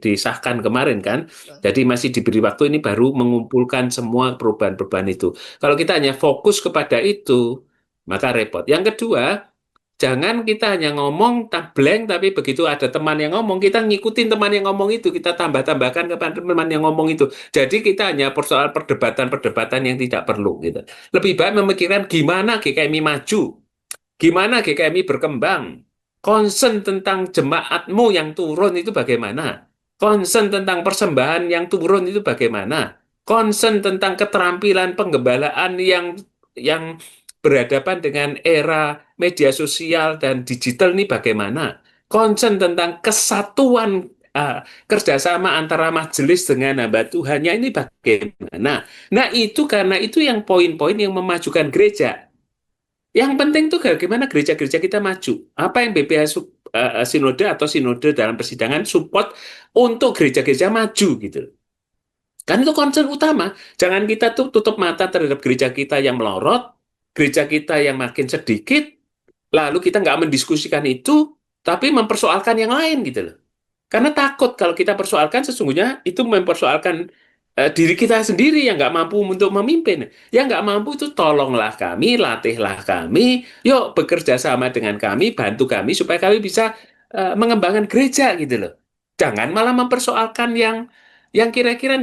Speaker 2: disahkan kemarin kan. Jadi masih diberi waktu ini baru mengumpulkan semua perubahan-perubahan itu. Kalau kita hanya fokus kepada itu, maka repot. Yang kedua, jangan kita hanya ngomong tak blank, tapi begitu ada teman yang ngomong, kita ngikutin teman yang ngomong itu, kita tambah-tambahkan kepada teman yang ngomong itu. Jadi kita hanya persoal perdebatan-perdebatan yang tidak perlu gitu. Lebih baik memikirkan gimana GKMI maju, gimana GKMI berkembang, concern tentang jemaatmu yang turun itu bagaimana, concern tentang persembahan yang turun itu bagaimana, concern tentang keterampilan penggembalaan yang berhadapan dengan era media sosial dan digital ini bagaimana, concern tentang kesatuan kerjasama antara majelis dengan hamba Tuhannya ini bagaimana. Nah, itu karena itu yang poin-poin yang memajukan gereja. Yang penting tuh bagaimana gereja-gereja kita maju. Apa yang BPH Sinode atau Sinode dalam persidangan support untuk gereja-gereja maju gitu. Kan itu concern utama. Jangan kita tuh tutup mata terhadap gereja kita yang melorot, gereja kita yang makin sedikit, lalu kita nggak mendiskusikan itu, tapi mempersoalkan yang lain gitu loh. Karena takut kalau kita persoalkan sesungguhnya itu mempersoalkan diri kita sendiri yang nggak mampu untuk memimpin. Yang nggak mampu itu tolonglah kami, latihlah kami, yuk bekerja sama dengan kami, bantu kami supaya kami bisa mengembangkan gereja gitu loh. Jangan malah mempersoalkan yang kira-kira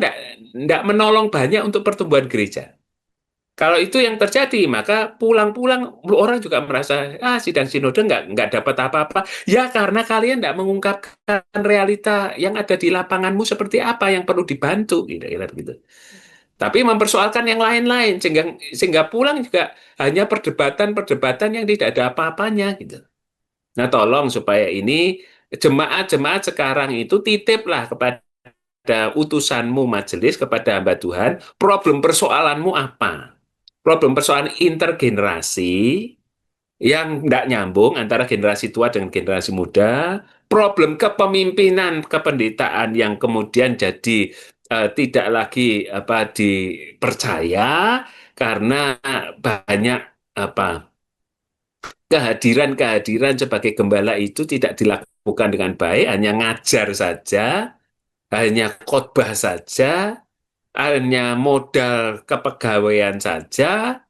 Speaker 2: nggak menolong banyak untuk pertumbuhan gereja. Kalau itu yang terjadi, maka pulang-pulang orang juga merasa, sidang sinode nggak dapat apa-apa. Ya karena kalian nggak mengungkapkan realita yang ada di lapanganmu seperti apa yang perlu dibantu, kira-kira begitu. Tapi mempersoalkan yang lain-lain, sehingga pulang juga hanya perdebatan-perdebatan yang tidak ada apa-apanya gitu. Nah, tolong supaya ini jemaat-jemaat sekarang itu titiplah kepada utusanmu majelis, kepada hamba Tuhan, problem persoalanmu apa? Problem persoalan intergenerasi yang tidak nyambung antara generasi tua dengan generasi muda, problem kepemimpinan kependetaan yang kemudian jadi tidak lagi dipercaya karena banyak apa kehadiran-kehadiran sebagai gembala itu tidak dilakukan dengan baik, hanya ngajar saja, hanya khotbah saja, hanya modal kepegawaian saja,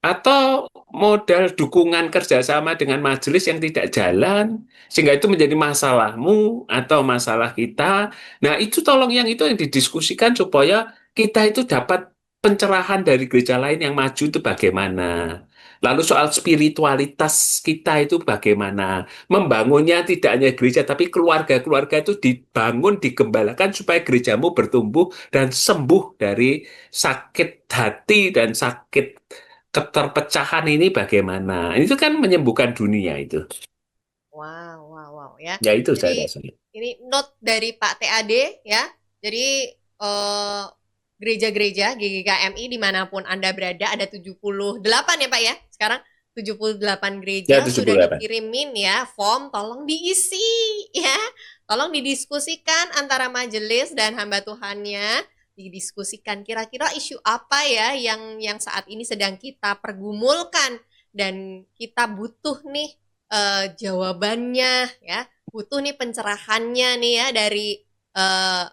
Speaker 2: atau modal dukungan kerjasama dengan majelis yang tidak jalan, sehingga itu menjadi masalahmu atau masalah kita. Nah, itu tolong yang didiskusikan supaya kita itu dapat pencerahan dari gereja lain yang maju itu bagaimana. Lalu soal spiritualitas kita itu bagaimana. Membangunnya tidak hanya gereja, tapi keluarga-keluarga itu dibangun, digembalakan supaya gerejamu bertumbuh dan sembuh dari sakit hati dan sakit keterpecahan ini bagaimana? Itu kan menyembuhkan dunia itu.
Speaker 1: Wow, wow, wow ya.
Speaker 2: Ya itu saya
Speaker 1: Jadi
Speaker 2: rasa.
Speaker 1: ini note dari Pak TAD ya. Jadi eh, gereja-gereja GGKMI dimanapun Anda berada ada 78 ya Pak ya sekarang. 78
Speaker 2: Ya,
Speaker 1: gereja sudah
Speaker 2: 78.
Speaker 1: dikirimin ya form, tolong diisi ya. Tolong didiskusikan antara majelis dan hamba Tuhannya, didiskusikan kira-kira isu apa ya yang saat ini sedang kita pergumulkan dan kita butuh nih jawabannya ya, butuh nih pencerahannya nih ya dari eh,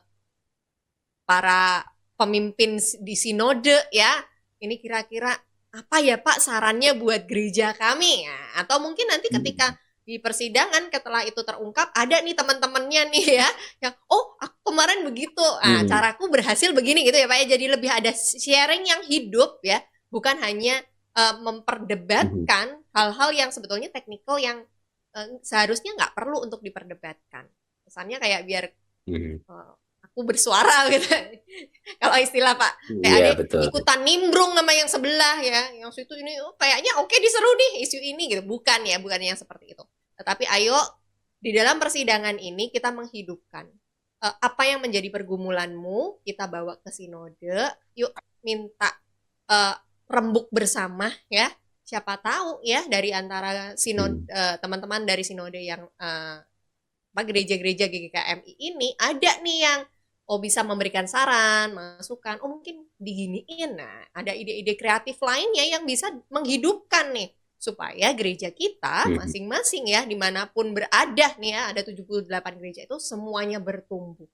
Speaker 1: para pemimpin di sinode ya. Ini kira-kira apa ya Pak sarannya buat gereja kami ya? Atau mungkin nanti ketika di persidangan setelah itu terungkap ada nih teman-temannya nih ya yang oh aku kemarin begitu, nah
Speaker 2: Hmm.
Speaker 1: caraku berhasil begini gitu ya Pak ya, jadi lebih ada sharing yang hidup ya, bukan hanya
Speaker 2: Hmm.
Speaker 1: memperdebatkan hal-hal yang sebetulnya teknikal yang seharusnya nggak perlu untuk diperdebatkan, kesannya kayak biar
Speaker 2: Hmm.
Speaker 1: aku bersuara gitu. Kalau istilah Pak
Speaker 2: Iya,
Speaker 1: PAD
Speaker 2: betul.
Speaker 1: ikutan nimbrung sama yang sebelah ya, yang situ ini oh, kayaknya oke diseru nih isu ini gitu. Bukan ya, bukan yang seperti itu. Tetapi ayo di dalam persidangan ini kita menghidupkan apa yang menjadi pergumulanmu, kita bawa ke sinode. Yuk minta uh, rembuk bersama ya. Siapa tahu ya dari antara sinode
Speaker 2: Hmm.
Speaker 1: teman-teman dari sinode yang gereja-gereja GKMI ini ada nih yang oh bisa memberikan saran, masukan, oh mungkin diginiin. Nah, ada ide-ide kreatif lainnya yang bisa menghidupkan nih supaya gereja kita
Speaker 2: Hmm.
Speaker 1: masing-masing ya dimanapun berada nih ya ada 78 gereja itu semuanya bertumbuh.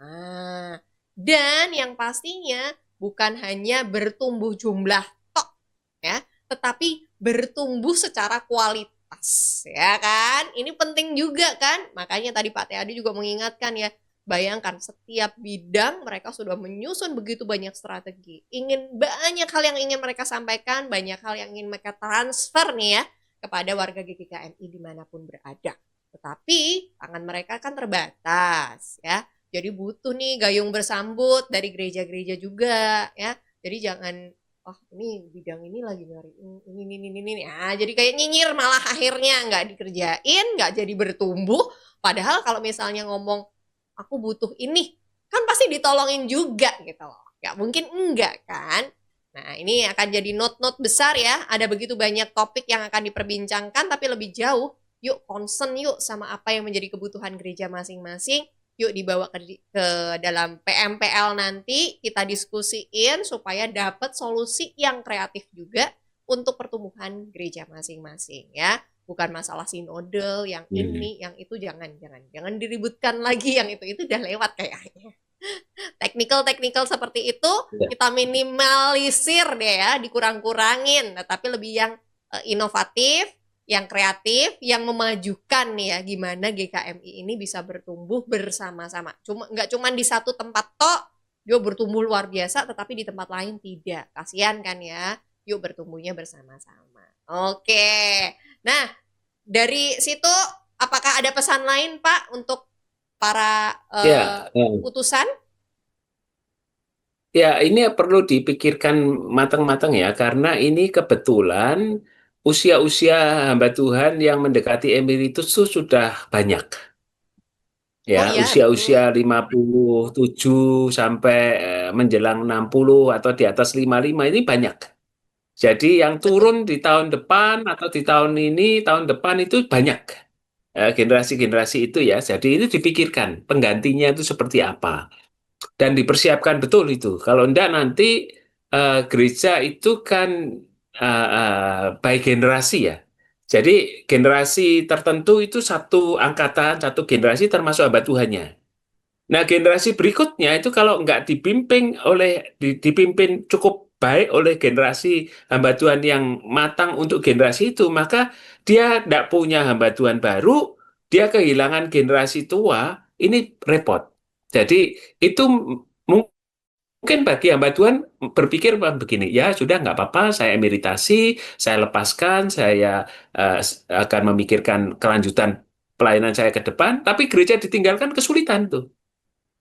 Speaker 1: Nah, dan yang pastinya bukan hanya bertumbuh jumlah tok ya, tetapi bertumbuh secara kualitas ya kan. Ini penting juga kan. Makanya tadi Pak Teadi juga mengingatkan ya, bayangkan setiap bidang mereka sudah menyusun begitu banyak strategi. Ingin banyak hal yang ingin mereka sampaikan, banyak hal yang ingin mereka transfer nih ya kepada warga GKMI dimanapun berada. Tetapi tangan mereka kan terbatas ya. Jadi butuh nih gayung bersambut dari gereja-gereja juga ya. Jadi jangan oh ini bidang ini lagi nyari ini. Ah, jadi kayak nyinyir malah akhirnya nggak dikerjain, nggak jadi bertumbuh. Padahal kalau misalnya ngomong aku butuh ini, kan pasti ditolongin juga gitu loh. Nggak mungkin enggak kan? Nah, ini akan jadi note-note besar ya. Ada begitu banyak topik yang akan diperbincangkan, tapi lebih jauh, yuk concern yuk sama apa yang menjadi kebutuhan gereja masing-masing. Yuk dibawa ke dalam PMPL nanti, kita diskusiin supaya dapat solusi yang kreatif juga untuk pertumbuhan gereja masing-masing ya. Bukan masalah sinodal yang
Speaker 2: Hmm.
Speaker 1: ini, yang itu jangan diributkan lagi yang itu udah lewat kayaknya. Teknikal-teknikal seperti itu
Speaker 2: Ya.
Speaker 1: kita minimalisir deh ya, dikurang-kurangin, tetapi lebih yang inovatif, yang kreatif, yang memajukan nih ya, gimana GKMI ini bisa bertumbuh bersama-sama. Nggak cuma di satu tempat tok, yuk bertumbuh luar biasa, tetapi di tempat lain tidak. Kasihan kan ya, yuk bertumbuhnya bersama-sama. Oke, nah dari situ apakah ada pesan lain Pak untuk para
Speaker 2: Ya,
Speaker 1: utusan?
Speaker 2: ya, ini perlu dipikirkan matang-matang ya, karena ini kebetulan usia-usia hamba Tuhan yang mendekati emeritus itu sudah banyak. Ya,
Speaker 1: Oh ya,
Speaker 2: usia-usia
Speaker 1: betul.
Speaker 2: 57 sampai menjelang 60 atau di atas 55 ini banyak. Jadi yang
Speaker 1: Betul.
Speaker 2: turun di tahun depan atau di tahun ini, tahun depan itu banyak. Generasi-generasi itu ya. Jadi itu dipikirkan penggantinya itu seperti apa. Dan dipersiapkan betul itu. Kalau enggak nanti gereja itu kan by generasi ya. Jadi generasi tertentu itu satu angkatan, satu generasi termasuk hamba Tuhannya. Nah, generasi berikutnya itu kalau enggak dipimpin cukup baik oleh generasi hamba Tuhan yang matang untuk generasi itu, maka dia enggak punya hamba Tuhan baru, dia kehilangan generasi tua, ini repot. Jadi itu mungkin bagi hamba Tuhan berpikir begini, ya sudah nggak apa-apa, saya emeritasi, saya lepaskan, saya akan memikirkan kelanjutan pelayanan saya ke depan, tapi gereja ditinggalkan kesulitan tuh.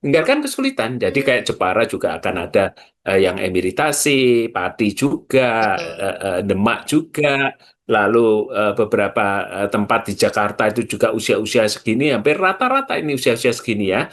Speaker 2: Tinggalkan kesulitan. Jadi kayak
Speaker 1: Hmm,
Speaker 2: Jepara juga akan ada yang emeritasi, Pati juga,
Speaker 1: betul.
Speaker 2: Demak juga, lalu beberapa tempat di Jakarta itu juga usia-usia segini, hampir rata-rata ini usia-usia segini ya.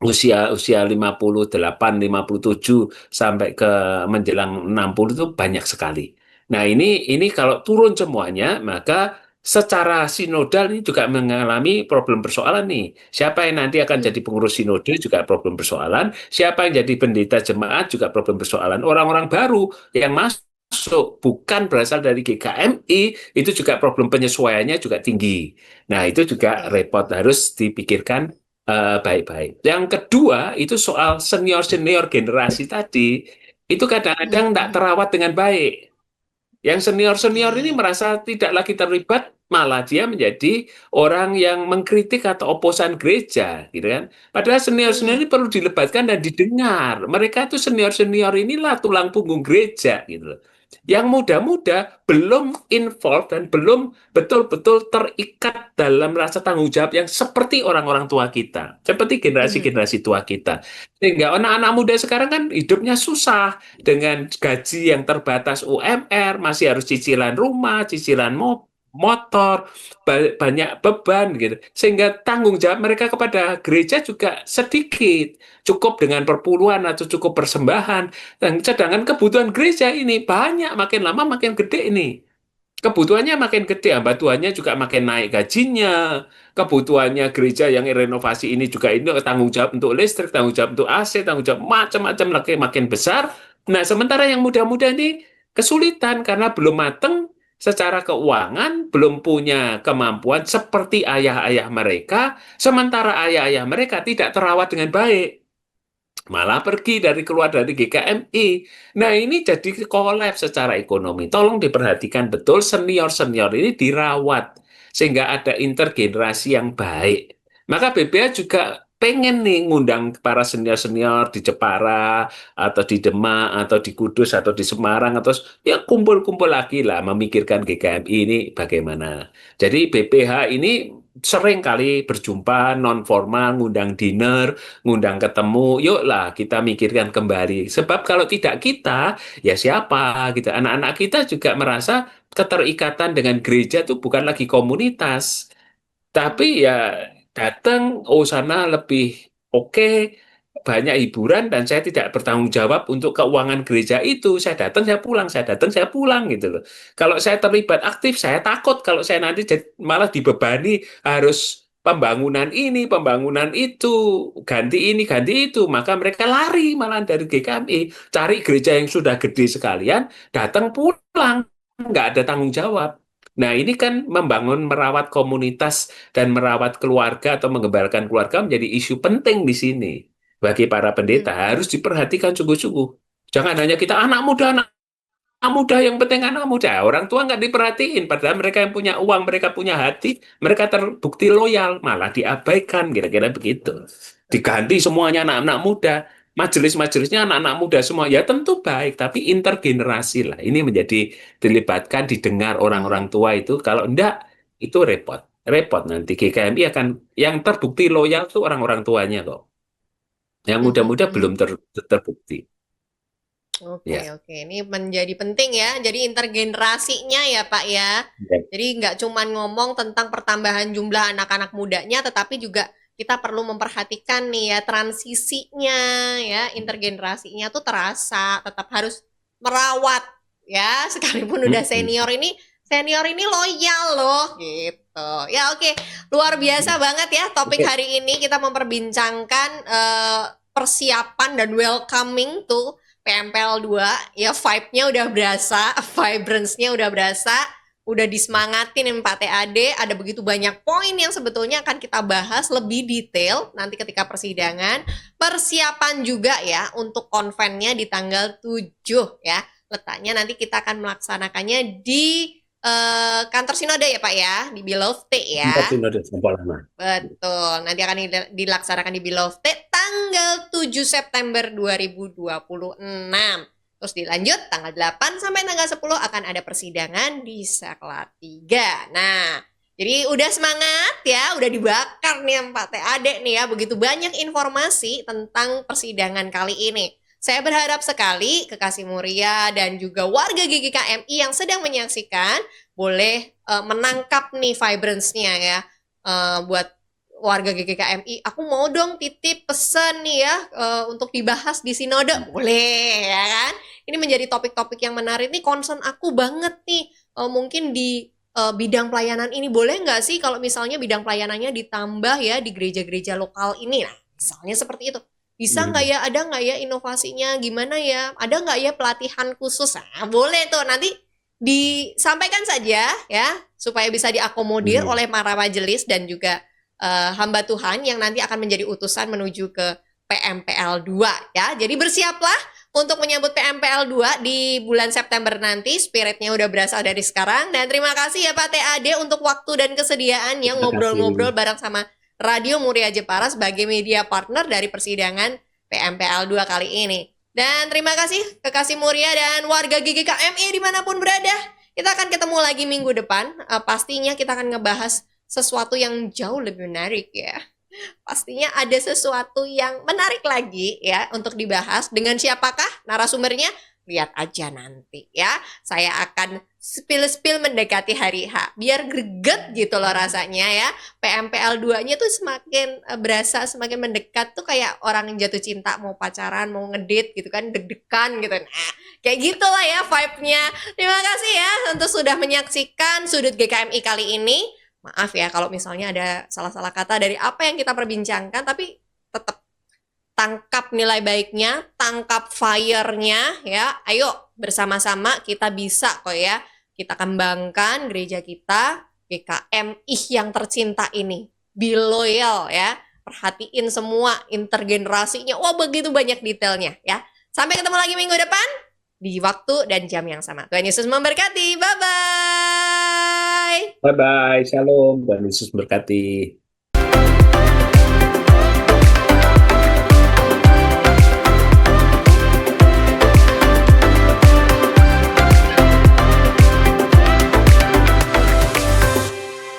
Speaker 2: Usia 58, 57 sampai ke menjelang 60 itu banyak sekali. Nah, ini kalau turun semuanya, maka secara sinodal ini juga mengalami problem persoalan nih. Siapa yang nanti akan
Speaker 1: Hmm.
Speaker 2: jadi pengurus sinode juga problem persoalan. Siapa yang jadi pendeta jemaat juga problem persoalan. Orang-orang baru yang masuk bukan berasal dari GKMI itu juga problem penyesuaiannya juga tinggi. Nah, itu juga
Speaker 1: Oke.
Speaker 2: repot harus dipikirkan baik-baik. Yang kedua itu soal senior-senior generasi tadi itu kadang-kadang tidak
Speaker 1: Mhm.
Speaker 2: terawat dengan baik. Yang senior-senior ini
Speaker 1: Oke.
Speaker 2: merasa tidak lagi terlibat, malah dia menjadi orang yang mengkritik atau oposan gereja, gitu kan. Padahal senior-senior
Speaker 1: Hmm.
Speaker 2: ini perlu dilebatkan dan didengar. Mereka tuh senior-senior inilah tulang punggung gereja, gitu loh. Yang muda-muda belum involved dan belum betul-betul terikat dalam rasa tanggung jawab yang seperti orang-orang tua kita, seperti
Speaker 1: Mhm.
Speaker 2: generasi-generasi tua kita. Sehingga anak-anak muda sekarang kan hidupnya susah, dengan gaji yang terbatas UMR, masih harus cicilan rumah, cicilan motor, banyak beban gitu. Sehingga tanggung jawab mereka kepada gereja juga sedikit. Cukup dengan perpuluhan atau cukup persembahan. Dan sedangkan kebutuhan gereja ini banyak, makin lama makin gede ini. Kebutuhannya makin gede, hamba Tuhannya juga makin naik gajinya. Kebutuhannya gereja yang renovasi ini juga ini tanggung jawab untuk listrik, tanggung jawab untuk AC, tanggung jawab macam-macam lagi makin besar. Nah, sementara yang muda-muda ini kesulitan karena belum mateng secara keuangan, belum punya kemampuan seperti ayah-ayah mereka, sementara ayah-ayah mereka tidak terawat dengan baik, malah pergi dari keluar dari GKMI. Nah, ini jadi kolaps secara ekonomi. Tolong diperhatikan betul senior-senior ini dirawat sehingga ada intergenerasi yang baik. Maka BBA juga pengen nih ngundang para senior-senior di Jepara atau di Demak atau di Kudus atau di Semarang atau ya kumpul-kumpul lagi lah memikirkan GKMI ini bagaimana. Jadi BPH ini sering kali berjumpa non formal, ngundang dinner, ngundang ketemu, yuklah kita mikirkan kembali. Sebab kalau tidak kita, ya siapa gitu. Anak-anak kita juga merasa keterikatan dengan gereja itu bukan lagi komunitas,
Speaker 1: Hmm.
Speaker 2: tapi ya datang, oh sana lebih oke, banyak hiburan dan saya tidak bertanggung jawab untuk keuangan gereja itu. Saya datang, saya pulang, saya datang, saya pulang gitu loh. Kalau saya terlibat aktif, saya takut kalau saya nanti malah dibebani harus pembangunan ini, pembangunan itu, ganti ini, ganti itu. Maka mereka lari malah dari GKMI, cari gereja yang sudah gede sekalian, datang pulang, nggak ada tanggung jawab. Nah, ini kan membangun, merawat komunitas dan merawat keluarga atau mengembalakan keluarga menjadi isu penting di sini. Bagi para pendeta harus
Speaker 1: Mhm.
Speaker 2: diperhatikan sungguh-sungguh. Jangan hanya kita anak muda yang penting anak muda. Orang tua nggak diperhatiin, padahal mereka yang punya uang, mereka punya hati, mereka terbukti loyal, malah diabaikan, kira-kira begitu. Diganti semuanya anak-anak muda. Majelis-majelisnya anak-anak muda semua. Ya tentu baik, tapi intergenerasi lah. Ini menjadi dilibatkan, didengar orang-orang
Speaker 1: Mhm.
Speaker 2: tua itu. Kalau enggak, itu repot. Repot nanti GKMI akan, yang terbukti loyal tuh orang-orang tuanya kok. Yang
Speaker 1: Mhm.
Speaker 2: muda-muda belum
Speaker 1: Mhm.
Speaker 2: terbukti.
Speaker 1: Oke,
Speaker 2: Ya.
Speaker 1: oke. Ini menjadi penting ya. Jadi intergenerasinya ya, Pak ya.
Speaker 2: Ya.
Speaker 1: Jadi nggak cuman ngomong tentang pertambahan jumlah anak-anak mudanya, tetapi juga kita perlu memperhatikan nih ya transisinya ya, intergenerasinya tuh terasa, tetap harus merawat ya, sekalipun udah senior ini loyal loh gitu. Ya oke, luar biasa banget ya topik
Speaker 2: Oke.
Speaker 1: hari ini kita memperbincangkan persiapan dan welcoming tuh PMPL 2 ya vibe-nya udah berasa, vibrance-nya udah berasa, udah disemangatin nih Pak TAD, ada begitu banyak poin yang sebetulnya akan kita bahas lebih detail nanti ketika persidangan. Persiapan juga ya untuk konvennya di tanggal 7 ya. Letaknya nanti kita akan melaksanakannya di kantor Sinode ya Pak ya, di Beloved
Speaker 2: Empat
Speaker 1: ya.
Speaker 2: sinode jempol lama.
Speaker 1: Betul, nanti akan dilaksanakan di Beloved tanggal 7 September 2026. Terus dilanjut tanggal 8 sampai tanggal 10 akan ada persidangan di Saklar 3. Nah, jadi udah semangat ya, udah dibakar nih Pak TAD nih ya, begitu banyak informasi tentang persidangan kali ini. Saya berharap sekali kekasih muria dan juga warga GGKMI yang sedang menyaksikan boleh menangkap nih vibrance-nya ya buat warga GGKMI, aku mau dong titip pesan nih ya untuk dibahas di sinode, boleh ya kan? Ini menjadi topik-topik yang menarik nih, concern aku banget nih. Mungkin di bidang pelayanan ini boleh nggak sih kalau misalnya bidang pelayanannya ditambah ya di gereja-gereja lokal ini? Nah, misalnya seperti itu. Bisa nggak
Speaker 2: Hmm.
Speaker 1: ya, ada nggak ya inovasinya, gimana ya, ada nggak ya pelatihan khusus? Nah, boleh tuh, nanti disampaikan saja ya, supaya bisa diakomodir
Speaker 2: Hmm.
Speaker 1: oleh para majelis dan juga hamba Tuhan yang nanti akan menjadi utusan menuju ke PMPL 2 ya. Jadi bersiaplah untuk menyambut PMPL 2 di bulan September nanti. Spiritnya udah berasal dari sekarang. Dan terima kasih ya Pak TAD untuk waktu dan kesediaannya
Speaker 2: Terima
Speaker 1: ngobrol-ngobrol
Speaker 2: kasih.
Speaker 1: bareng sama Radio Muria Jepara sebagai media partner dari persidangan PMPL 2 kali ini. Dan terima kasih kekasih Muria dan warga GGKMI dimanapun berada. Kita akan ketemu lagi minggu depan. Pastinya kita akan ngebahas sesuatu yang jauh lebih menarik ya. Pastinya ada sesuatu yang menarik lagi ya untuk dibahas. Dengan siapakah narasumbernya? Lihat aja nanti ya. Saya akan spill-spill mendekati hari H. Biar greget gitu loh rasanya ya. PMPL 2-nya tuh semakin berasa, semakin mendekat tuh kayak orang yang jatuh cinta, mau pacaran, mau ngedate gitu kan, deg-degan gitu. Nah, kayak gitulah ya vibe-nya. Terima kasih ya untuk sudah menyaksikan Sudut GKMI kali ini. Maaf ya kalau misalnya ada salah-salah kata dari apa yang kita perbincangkan, tapi tetap tangkap nilai baiknya, tangkap fire-nya ya. Ayo bersama-sama kita bisa kok ya. Kita kembangkan gereja kita, GKMI yang tercinta ini. Be loyal ya. Perhatiin semua intergenerasinya. Wah, begitu banyak detailnya ya. Sampai ketemu lagi minggu depan di waktu dan jam yang sama. Tuhan Yesus memberkati. Bye-bye.
Speaker 2: Bye-bye. Shalom. Dan Yesus berkati.